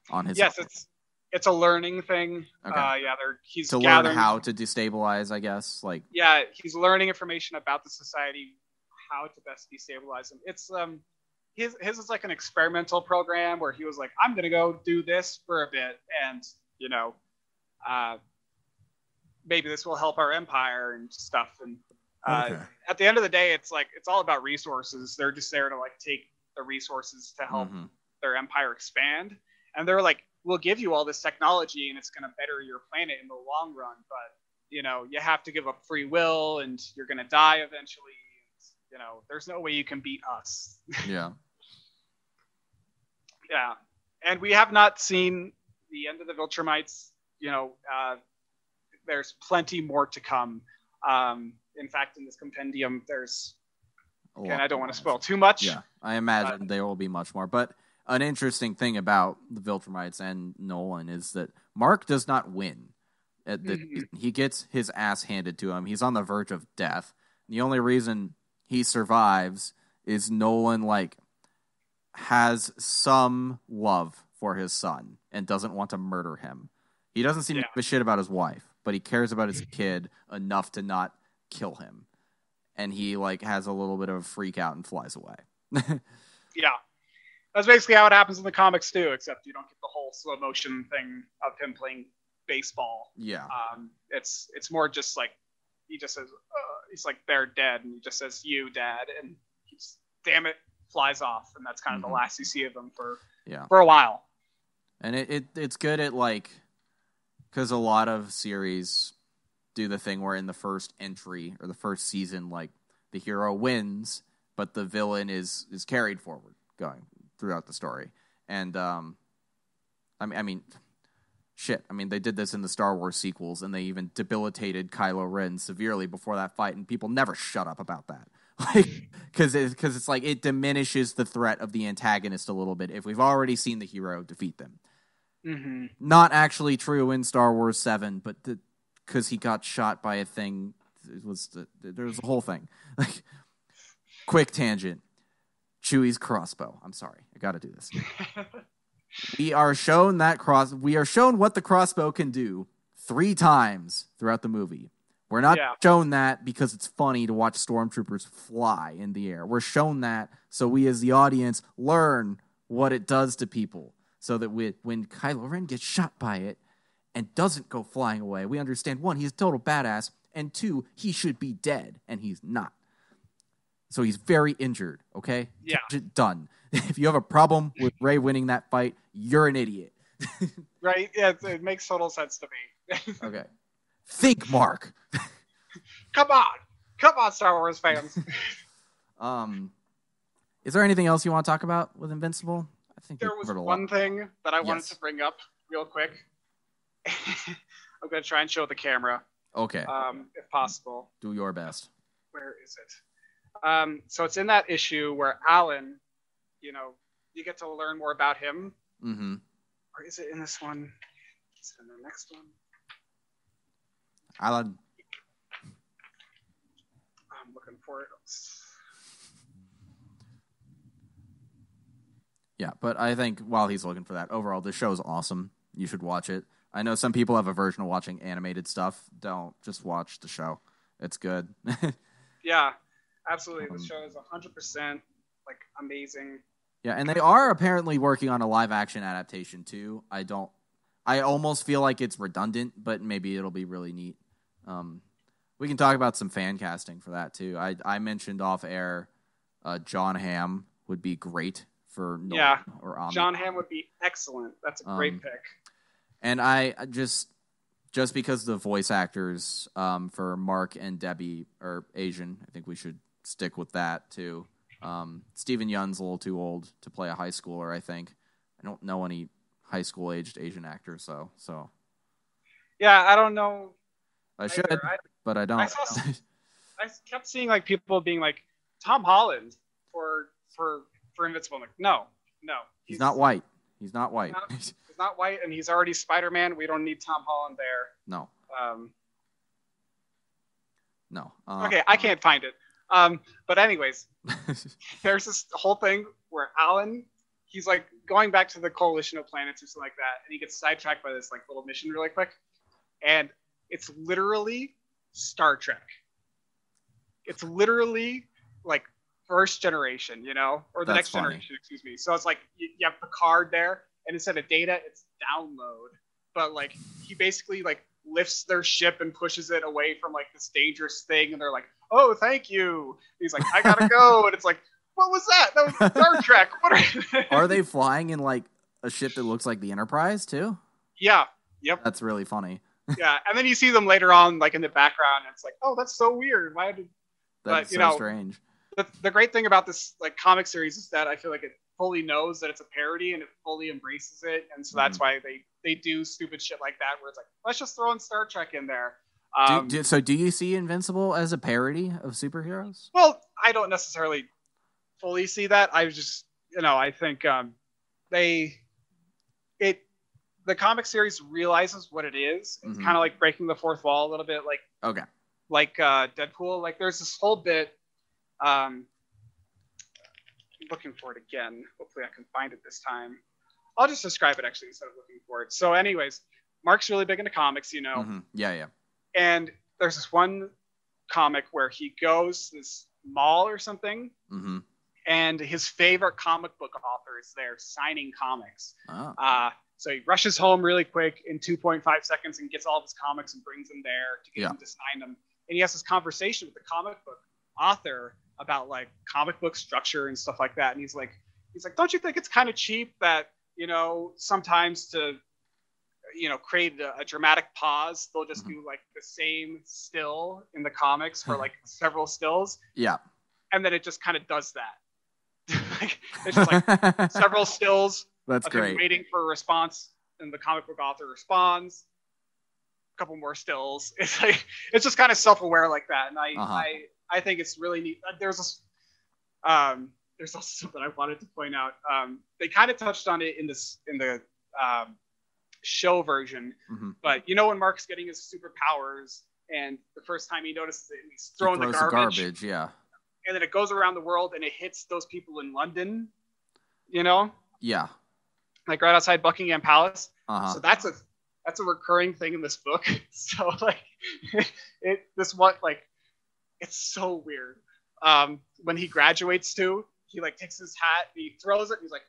on his own? Yes, it's a learning thing. Okay. He's to learn how to destabilize, I guess. He's learning information about the society, how to best destabilize them. It's his is like an experimental program where he was like, I'm gonna go do this for a bit, and maybe this will help our empire and stuff. And at the end of the day, it's all about resources. They're just there to take the resources to help their empire expand. And they're like, we'll give you all this technology and it's going to better your planet in the long run. But, you have to give up free will and you're going to die eventually. There's no way you can beat us. Yeah. Yeah. And we have not seen the end of the Viltrumites. There's plenty more to come. In fact, in this compendium, there's... I don't want to spoil too much. Yeah, I imagine there will be much more. But an interesting thing about the Viltrumites and Nolan is that Mark does not win. He gets his ass handed to him. He's on the verge of death. The only reason he survives is Nolan, has some love for his son and doesn't want to murder him. He doesn't seem to give a shit about his wife, but he cares about his kid enough to not kill him. And he has a little bit of a freak out and flies away. Yeah. That's basically how it happens in the comics too, except you don't get the whole slow motion thing of him playing baseball. Yeah. It's more just he just says, he's like, they're dead, and he just says, you, Dad, and he just, damn it, flies off, and that's kind of the last you see of him for a while. And it's good at because a lot of series do the thing where in the first entry or the first season, the hero wins, but the villain is carried forward going throughout the story. And I mean, shit. I mean, they did this in the Star Wars sequels, and they even debilitated Kylo Ren severely before that fight, and people never shut up about that. Like, because it's like it diminishes the threat of the antagonist a little bit if we've already seen the hero defeat them. Mm-hmm. Not actually true in Star Wars 7, but because he got shot by a thing, there was a whole thing. Like, quick tangent. Chewie's crossbow. I'm sorry, I got to do this. We are shown what the crossbow can do 3 times throughout the movie. We're not shown that because it's funny to watch stormtroopers fly in the air. We're shown that so we as the audience learn what it does to people. So that when Kylo Ren gets shot by it and doesn't go flying away, we understand, 1, he's a total badass, and 2, he should be dead, and he's not. So he's very injured, okay? Yeah. Done. If you have a problem with Rey winning that fight, you're an idiot. Right? Yeah, it makes total sense to me. Okay. Think, Mark. Come on, Star Wars fans. Is there anything else you want to talk about with Invincible? I think there was one thing that I wanted to bring up real quick. I'm going to try and show the camera. Okay. If possible. Do your best. Where is it? So it's in that issue where Alan, you get to learn more about him. Mm-hmm. Or is it in this one? Is it in the next one? Alan. I'm looking for it. Yeah, but I think while he's looking for that, overall, the show is awesome. You should watch it. I know some people have a version of watching animated stuff. Don't. Just watch the show. It's good. Yeah, absolutely. The show is 100% amazing. Yeah, and they are apparently working on a live-action adaptation, too. I almost feel like it's redundant, but maybe it'll be really neat. We can talk about some fan casting for that, too. I mentioned off-air John Hamm would be great for Nolan or Amit. John Hamm would be excellent. That's a great pick. And I just because the voice actors for Mark and Debbie are Asian, I think we should stick with that too. Steven Yeun's a little too old to play a high schooler, I think. I don't know any high school aged Asian actors, so. Yeah, I don't know. I should, but I don't. I kept seeing people being like Tom Holland for Invincible. I'm like, no. He's not white. He's not white. He's not white, and he's already Spider-Man. We don't need Tom Holland there. No. No. Okay, I can't find it. But anyways, there's this whole thing where Alan, he's going back to the Coalition of Planets or something like that, and he gets sidetracked by this little mission really quick, and it's literally Star Trek. It's literally first generation, or the next generation, excuse me. So it's you have Picard there, and instead of data, it's download. But he basically lifts their ship and pushes it away from this dangerous thing, and they're like, "Oh, thank you." And he's like, "I gotta go," and it's what was that? That was Star Trek. What are they flying in a ship that looks like the Enterprise too? Yeah. Yep. That's really funny. Yeah, and then you see them later on, in the background, and it's oh, that's so weird. Why did? That's so strange. The great thing about this comic series is that I feel it fully knows that it's a parody and it fully embraces it, and so that's why they do stupid shit like that, where it's let's just throw in Star Trek in there. So do you see Invincible as a parody of superheroes? Well, I don't necessarily fully see that. I just I think the comic series realizes what it is. It's kind of breaking the fourth wall a little bit, Deadpool. There's this whole bit. I'm looking for it again. Hopefully I can find it this time. I'll just describe it actually instead of looking for it. So anyways, Mark's really big into comics, Mm-hmm. Yeah. And there's this one comic where he goes to this mall or something, and his favorite comic book author is there signing comics. Oh. So he rushes home really quick in 2.5 seconds and gets all of his comics and brings them there to get him to sign them. And he has this conversation with the comic book author about comic book structure and stuff like that. And he's like, don't you think it's kind of cheap that, sometimes to, create a dramatic pause, they'll just do the same still in the comics for several stills. Yeah. and then it just kind of does that. Like, it's just like several stills That's of great. him waiting for a response, and the comic book author responds. A couple more stills. It's like it's just kind of self-aware like that, and I think it's really neat. There's also something I wanted to point out. They kind of touched on it in the show version, but you know when Mark's getting his superpowers, and the first time he notices it, and he's throwing the garbage, yeah, and then it goes around the world and it hits those people in London, you know, yeah, like right outside Buckingham Palace. Uh-huh. So that's a recurring thing in this book. So like it's so weird. When he graduates too, he like takes his hat and he throws it and he's like,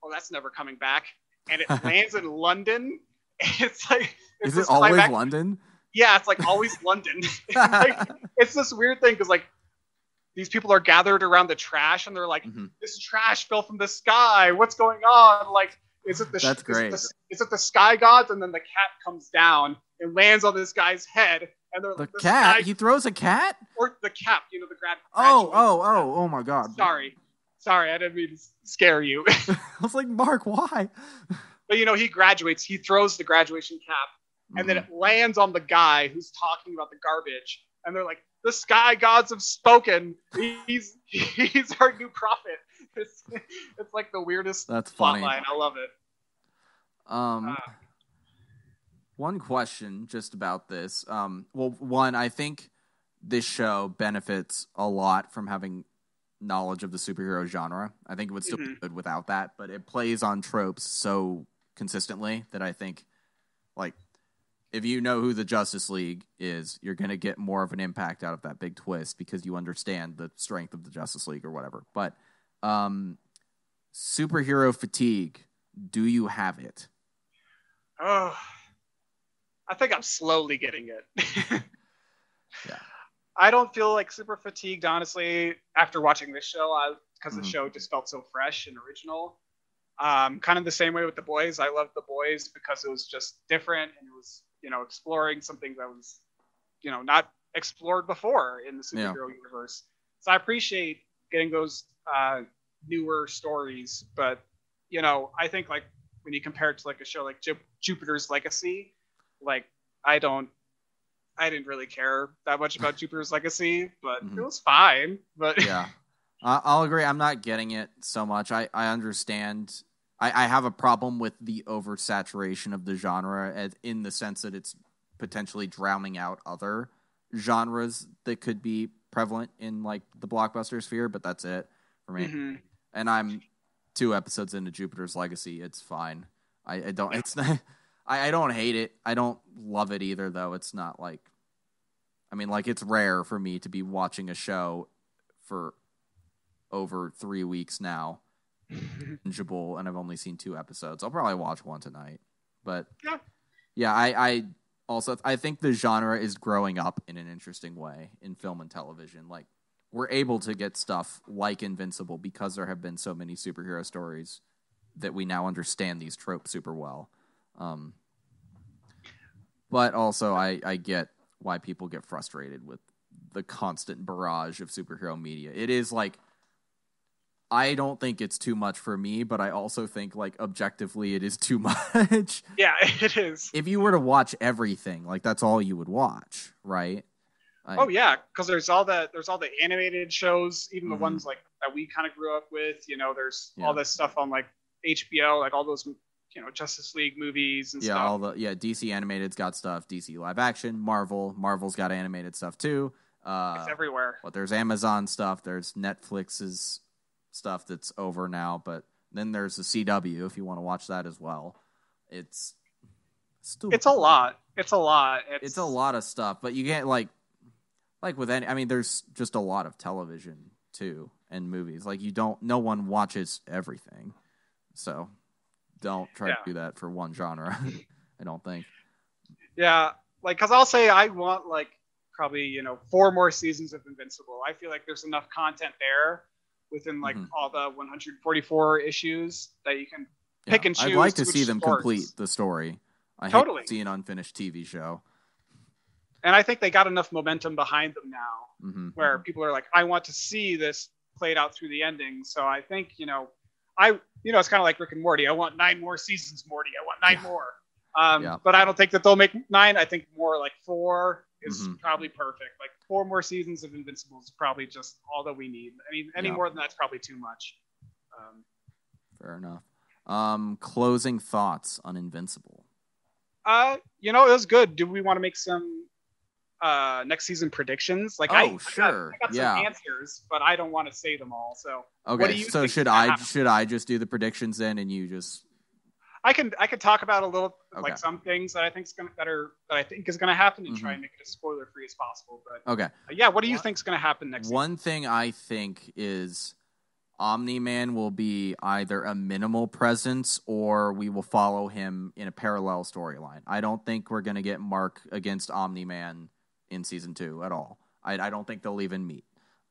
oh, that's never coming back. And it lands in London. It's like, is it always London? Yeah, it's like always London. Like, it's this weird thing because like these people are gathered around the trash and they're like, this trash fell from the sky. What's going on? Like, is it That's great. Is it the sky gods? And then the cat comes down and lands on this guy's head. And they're the cat. He throws a cat, or the cap. You know, the grad. Oh my God. Sorry, I didn't mean to scare you. I was like, Mark, why? But you know, he graduates. He throws the graduation cap, and then it lands on the guy who's talking about the garbage. And they're like, the sky gods have spoken. He's our new prophet. It's like the weirdest That's funny. plot line. I love it. One question just about this. Well, one, I think this show benefits a lot from having knowledge of the superhero genre. I think it would still be good without that, but it plays on tropes so consistently that I think, like, if you know who the Justice League is, you're going to get more of an impact out of that big twist because you understand the strength of the Justice League or whatever. But superhero fatigue, do you have it? Oh, I think I'm slowly getting it. Yeah. I don't feel like super fatigued, honestly, after watching this show, because the show just felt so fresh and original. Kind of the same way with The Boys. I loved The Boys because it was just different and it was, you know, exploring something that was, you know, not explored before in the superhero universe. So I appreciate getting those newer stories, but, you know, I think like when you compare it to like a show like Jupiter's Legacy, like I didn't really care that much about Jupiter's Legacy, but it was fine. But yeah, I'll agree. I'm not getting it so much. I understand. I have a problem with the oversaturation of the genre in the sense that it's potentially drowning out other genres that could be prevalent in like the blockbuster sphere, but that's it for me. And I'm 2 episodes into Jupiter's Legacy. It's fine. I don't. It's not. I don't hate it. I don't love it either, though. It's not like, I mean, like, it's rare for me to be watching a show for over 3 weeks now, bingeable, and I've only seen 2 episodes. I'll probably watch one tonight. But, yeah, I also, I think the genre is growing up in an interesting way in film and television. Like, we're able to get stuff like Invincible because there have been so many superhero stories that we now understand these tropes super well. But also, I get why people get frustrated with the constant barrage of superhero media. It is like, I don't think it's too much for me, but I also think, like, objectively, it is too much. Yeah, it is. If you were to watch everything, like, that's all you would watch, right? Yeah, because there's all the animated shows, even the ones like that we kind of grew up with. You know, there's all this stuff on like HBO, like all those, you know, Justice League movies and stuff. DC animated's got stuff. DC live action, Marvel's got animated stuff too. It's everywhere. But there's Amazon stuff. There's Netflix's stuff that's over now. But then there's the CW if you want to watch that as well. It's a lot. It's a lot. It's a lot of stuff. But you can't like with any. I mean, there's just a lot of television too and movies. Like no one watches everything. So don't try to do that for one genre. I don't think. Yeah, like because I'll say I want like probably, you know, 4 more seasons of Invincible. I feel like there's enough content there within like all the 144 issues that you can pick and choose. I'd like to see them complete the story. I hate to see an unfinished TV show. And I think they got enough momentum behind them now where people are like, I want to see this played out through the ending. So I think, it's kind of like Rick and Morty. I want 9 more seasons, Morty. I want 9 more. But I don't think that they'll make 9. I think more like 4 is probably perfect. Like 4 more seasons of Invincible is probably just all that we need. I mean, any more than that's probably too much. Fair enough. Closing thoughts on Invincible. It was good. Do we want to make some next season predictions? Like, sure. I got some answers, but I don't want to say them all. So okay. What do you think should I just do the predictions then, and you just? I could talk about a little like some things that I think is gonna happen and try and make it as spoiler free as possible. But okay. What do you think is gonna happen next? One thing I think is Omni-Man will be either a minimal presence or we will follow him in a parallel storyline. I don't think we're gonna get Mark against Omni-Man in season 2 at all. I don't think they'll even meet.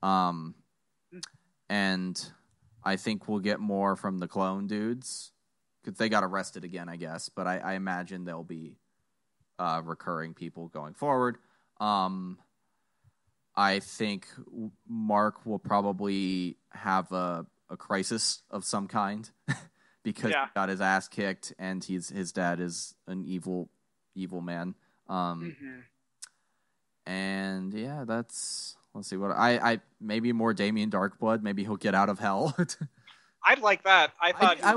And I think we'll get more from the clone dudes. Because they got arrested again, I guess. But I imagine they'll be recurring people going forward. I think Mark will probably have a crisis of some kind. Because he got his ass kicked and his dad is an evil man. And yeah, let's see what I maybe more Damien Darkblood. Maybe he'll get out of hell. I'd like that. I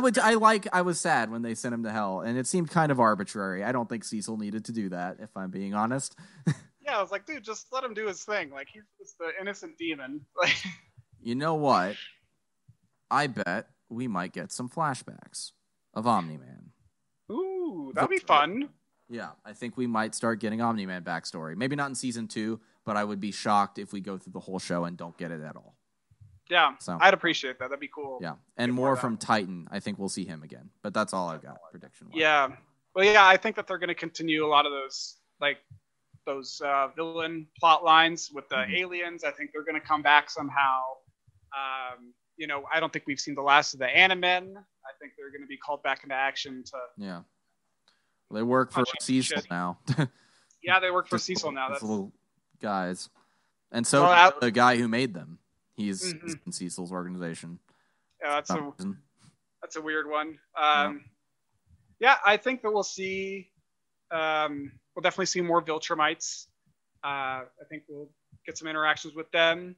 was sad when they sent him to hell, and it seemed kind of arbitrary. I don't think Cecil needed to do that, if I'm being honest. Yeah, I was like, dude, just let him do his thing. Like, he's just the innocent demon. Like, you know what? I bet we might get some flashbacks of Omni-Man. Ooh, that'd be fun. Yeah, I think we might start getting Omni-Man backstory. Maybe not in season 2, but I would be shocked if we go through the whole show and don't get it at all. Yeah, so I'd appreciate that. That'd be cool. Yeah, and more from Titan. I think we'll see him again. But that's all I've got prediction-wise. Yeah, well, yeah, I think that they're going to continue a lot of those villain plot lines with the aliens. I think they're going to come back somehow. I don't think we've seen the last of the Animen. I think they're going to be called back into action to. Yeah. They work for Cecil now. Yeah, they work for Cecil now. That's little guys. And so the guy who made them. He's in Cecil's organization. Yeah, that's a weird one. Yeah, I think that we'll see. We'll definitely see more Viltrumites. I think we'll get some interactions with them.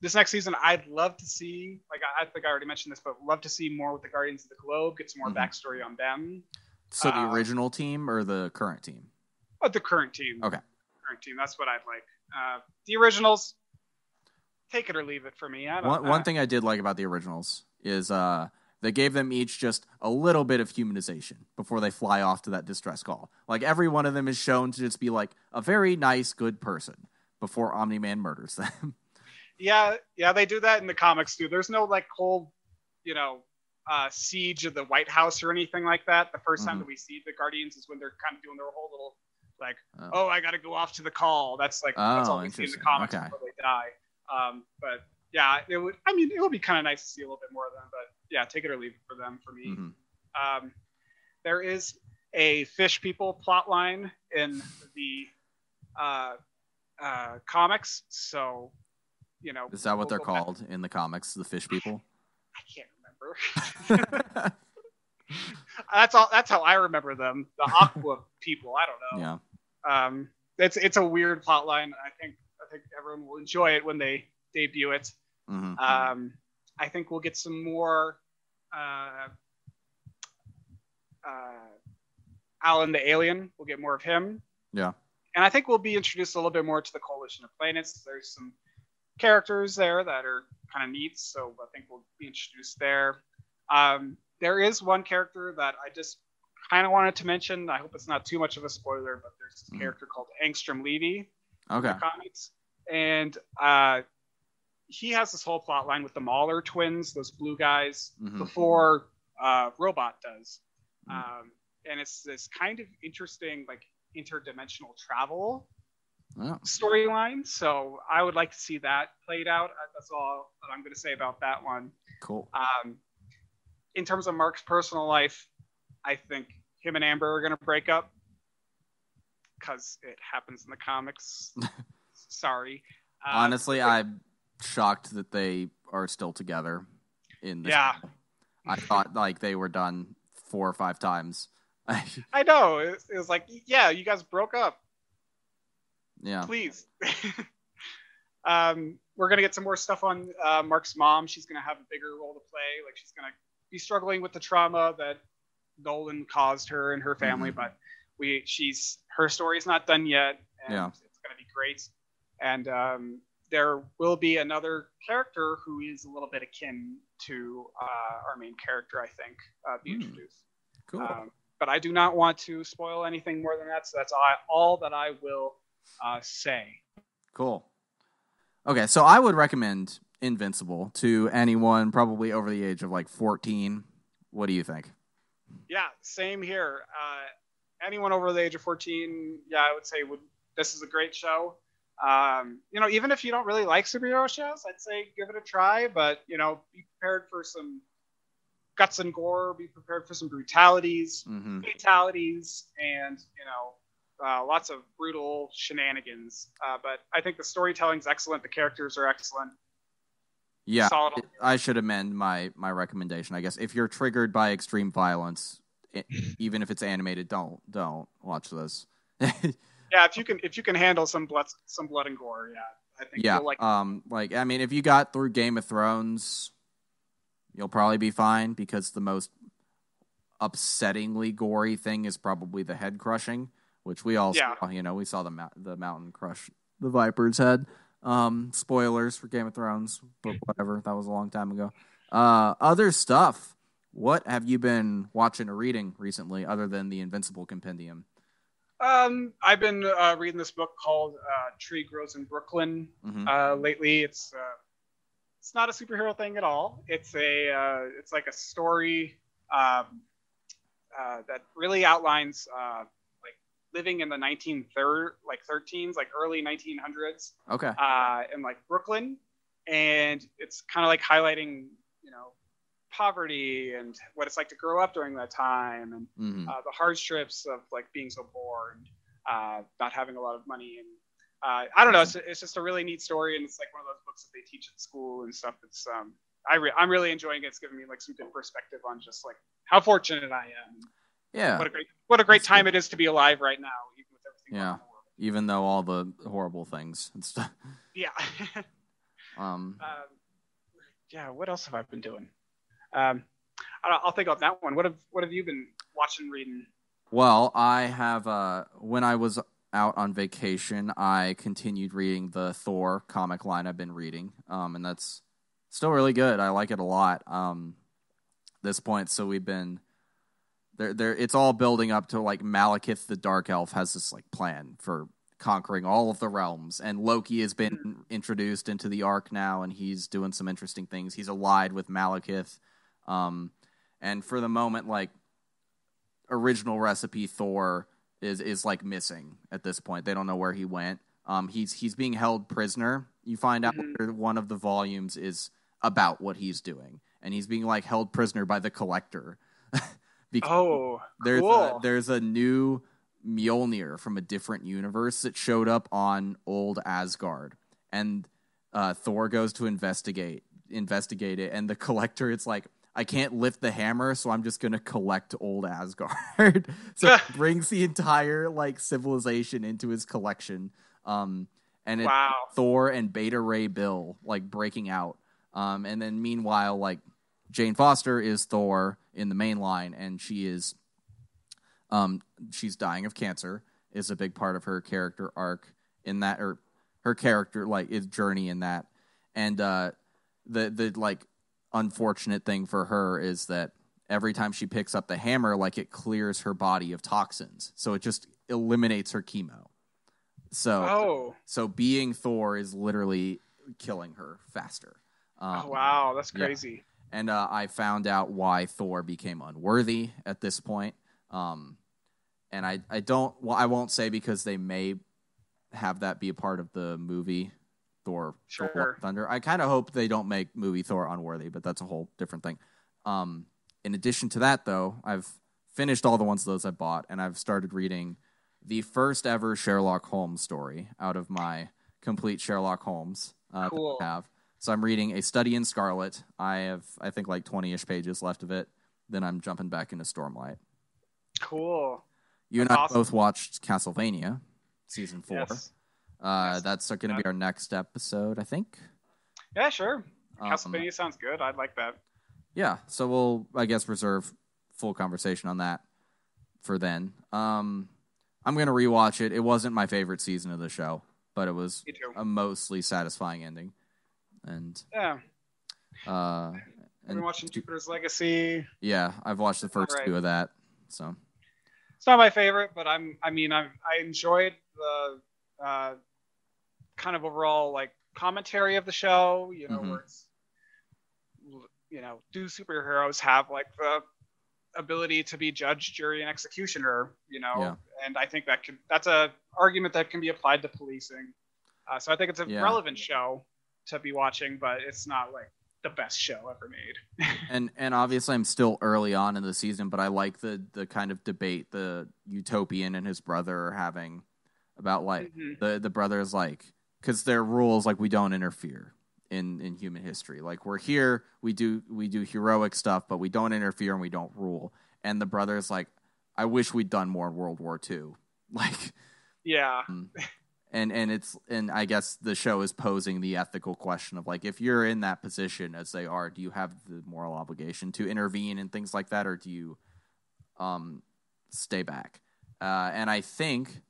This next season, I'd love to see. Like I think I already mentioned this, but love to see more with the Guardians of the Globe. Get some more backstory on them. So the original team or the current team? Oh, the current team. Okay. Current team. That's what I'd like. The originals. Take it or leave it for me. One thing I did like about the originals is they gave them each just a little bit of humanization before they fly off to that distress call. Like every one of them is shown to just be like a very nice, good person before Omni-Man murders them. Yeah, they do that in the comics too. There's no like whole, siege of the White House or anything like that. The first time that we see the Guardians is when they're kind of doing their whole little like, I got to go off to the call. That's all we see in the comics before they die. But yeah, it would be kind of nice to see a little bit more of them, but yeah, take it or leave it for them for me. There is a fish people plot line in the comics. So, is that what they're called in the comics? The fish people? I can't remember. That's how I remember them. The aqua people. I don't know. Yeah. It's a weird plot line. I think everyone will enjoy it when they debut it. I think we'll get some more Alan the Alien. We'll get more of him. Yeah. And I think we'll be introduced a little bit more to the Coalition of Planets. There's some characters there that are kind of neat, so I think we'll be introduced there. There is one character that I just kind of wanted to mention. I hope it's not too much of a spoiler, but there's this character called Angstrom Levy in the comics. And he has this whole plot line with the Mahler twins, those blue guys, before Robot does. And it's this kind of interesting, like, interdimensional travel storyline. So I would like to see that played out. That's all that I'm going to say about that one. Cool. In terms of Mark's personal life, I think him and Amber are going to break up. because it happens in the comics. Sorry. Honestly, I'm shocked that they are still together in this. Yeah. I thought like they were done 4 or 5 times. I know. It was like, yeah, you guys broke up. Yeah. Please. We're going to get some more stuff on Mark's mom. She's going to have a bigger role to play. Like, she's going to be struggling with the trauma that Nolan caused her and her family, but her story's not done yet, and it's going to be great. And there will be another character who is a little bit akin to our main character, I think, be introduced. Cool. But I do not want to spoil anything more than that, so that's all that I will say. Cool. Okay, so I would recommend Invincible to anyone probably over the age of like 14. What do you think? Yeah, same here. Anyone over the age of 14, I would say this is a great show. Even if you don't really like superhero shows, I'd say give it a try, but, be prepared for some guts and gore, be prepared for some brutalities, fatalities, and, lots of brutal shenanigans. But I think the storytelling's excellent. The characters are excellent. Yeah, I should amend my recommendation, I guess. If you're triggered by extreme violence, even if it's animated, don't watch this. Yeah, if you can handle some blood and gore, I think you'll like it. I mean, if you got through Game of Thrones, you'll probably be fine, because the most upsettingly gory thing is probably the head crushing, which we all saw. We saw the mountain crush the Viper's head. Spoilers for Game of Thrones, but whatever, that was a long time ago. Other stuff. What have you been watching or reading recently other than the Invincible Compendium? I've been reading this book called Tree Grows in Brooklyn lately. It's not a superhero thing at all. It's like a story that really outlines living in the 13s, like early 1900s. Okay. In like Brooklyn, and it's kind of like highlighting poverty and what it's like to grow up during that time, and the hardships of like being so poor and not having a lot of money. And I don't know, it's just a really neat story, and it's like one of those books that they teach at school and stuff. It's I'm really enjoying it. It's giving me like some good perspective on just like how fortunate I am. Yeah. What a great time it is to be alive right now, even with everything going on in the world. Even though all the horrible things and stuff. Yeah. What else have I been doing? I'll think of that one. What have you been watching, reading? Well, I have. When I was out on vacation, I continued reading the Thor comic line I've been reading, and that's still really good. I like it a lot. This point, so we've been there. It's all building up to like Malekith the Dark Elf has this like plan for conquering all of the realms, and Loki has been introduced into the arc now, and he's doing some interesting things. He's allied with Malekith. And for the moment, like, original recipe Thor is like missing at this point. They don't know where he went. He's being held prisoner. You find out one of the volumes is about what he's doing, and he's being like held prisoner by the Collector. Cool. There's a new Mjolnir from a different universe that showed up on old Asgard, and Thor goes to investigate it, and the Collector, it's like, I can't lift the hammer, so I'm just gonna collect old Asgard. So he brings the entire like civilization into his collection. And it's Thor and Beta Ray Bill like breaking out. And then meanwhile, like Jane Foster is Thor in the main line, and she's dying of cancer, is a big part of her character arc in that, or her character like is journey in that. And the like unfortunate thing for her is that every time she picks up the hammer, like it clears her body of toxins, so it just eliminates her chemo. So being Thor is literally killing her faster. Wow, that's crazy. Yeah. And I found out why Thor became unworthy at this point. And I won't say, because they may have that be a part of the movie Thor Love and Thunder. I kind of hope they don't make movie Thor unworthy, but that's a whole different thing. In addition to that, though, I've finished all the ones of those I bought, and I've started reading the first ever Sherlock Holmes story out of my complete Sherlock Holmes Cool. that I have. So I'm reading A Study in Scarlet. I have, I think, like 20-ish pages left of it. Then I'm jumping back into Stormlight. Cool. You and I both watched Castlevania, season 4. Yes. That's going to be our next episode, I think. Yeah, sure. Castlevania sounds good. I'd like that. Yeah, so we'll, I guess, reserve full conversation on that for then. I'm going to rewatch it. It wasn't my favorite season of the show, but it was a mostly satisfying ending. And yeah. I've been watching Jupiter's Legacy. Yeah, I've watched the first 2 of that. So it's not my favorite, but I enjoyed the kind of overall like commentary of the show. You know, where it's, you know, do superheroes have like the ability to be judge, jury, and executioner? You know, and I think that's a argument that can be applied to policing. So I think it's a relevant show to be watching, but it's not like the best show ever made. and obviously I'm still early on in the season, but I like the kind of debate the Utopian and his brother are having about like the brothers, like, because their rules, like, we don't interfere in human history. Like, we're here, we do heroic stuff, but we don't interfere and we don't rule. And the brother's like, I wish we'd done more in World War II. Like, yeah. And I guess the show is posing the ethical question of, like, if you're in that position as they are, do you have the moral obligation to intervene and things like that, or do you stay back? And I think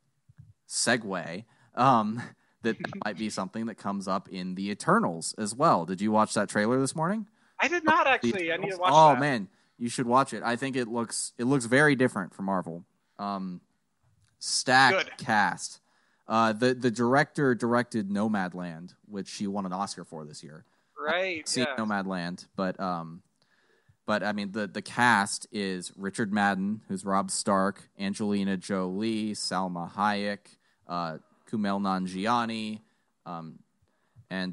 segue that might be something that comes up in the Eternals as well. Did you watch that trailer this morning? I did not, actually. I need to watch that. Oh man, you should watch it. I think it looks very different from Marvel. Stacked cast. The director directed Nomadland, which she won an Oscar for this year. Right. See Nomadland, but I mean the cast is Richard Madden, who's Robb Stark, Angelina Jolie, Salma Hayek, Kumail Nanjiani, and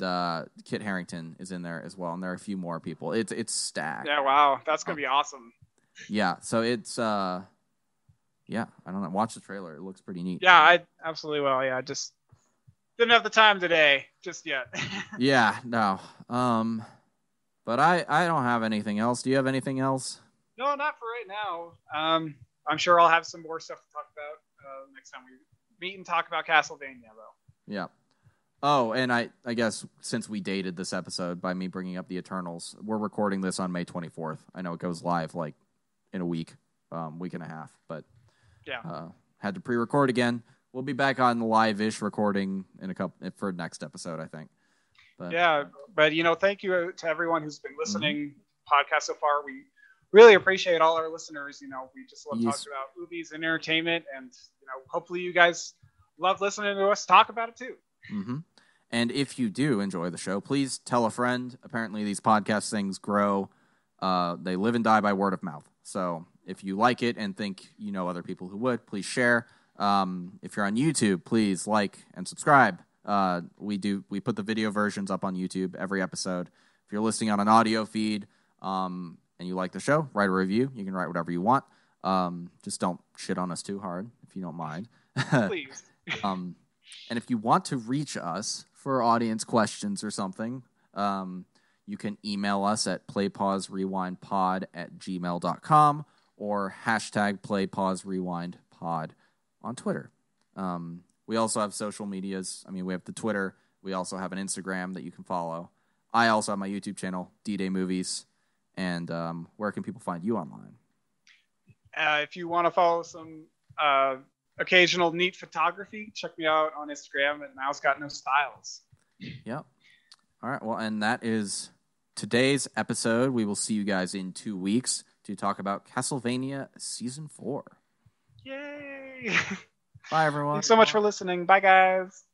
Kit Harington is in there as well, and there are a few more people. It's stacked. Yeah, wow, that's gonna be awesome. Yeah, so it's yeah, I don't know. Watch the trailer; it looks pretty neat. Yeah, I absolutely will. Yeah, just didn't have the time today, just yet. Yeah, no. But I don't have anything else. Do you have anything else? No, not for right now. I'm sure I'll have some more stuff to talk about next time we meet and talk about Castlevania, though. Yeah. Oh, and I guess since we dated this episode by me bringing up the Eternals, we're recording this on May 24th. I know it goes live like in a week and a half, but had to pre-record again. We'll be back on the live-ish recording for next episode, I think. But you know, thank you to everyone who's been listening to the podcast so far. We really appreciate all our listeners. You know, we just love talking about movies and entertainment, and you know, hopefully you guys love listening to us talk about it too. Mm-hmm. And if you do enjoy the show, please tell a friend. Apparently, these podcast things grow. They live and die by word of mouth. So if you like it and think you know other people who would, please share. If you're on YouTube, please like and subscribe. We put the video versions up on YouTube every episode. If you're listening on an audio feed and you like the show, write a review. You can write whatever you want. Just don't shit on us too hard, if you don't mind. Please. And if you want to reach us for audience questions or something, you can email us at playpauserewindpod@gmail.com or #playpauserewindpod on Twitter. We also have social medias. I mean, we have the Twitter. We also have an Instagram that you can follow. I also have my YouTube channel, D-Day Movies. And where can people find you online? If you want to follow some occasional neat photography, check me out on Instagram at Miles Got No Styles. Yep. All right. Well, and that is today's episode. We will see you guys in 2 weeks to talk about Castlevania Season 4. Yay! Bye, everyone. Thanks so much for listening. Bye, guys.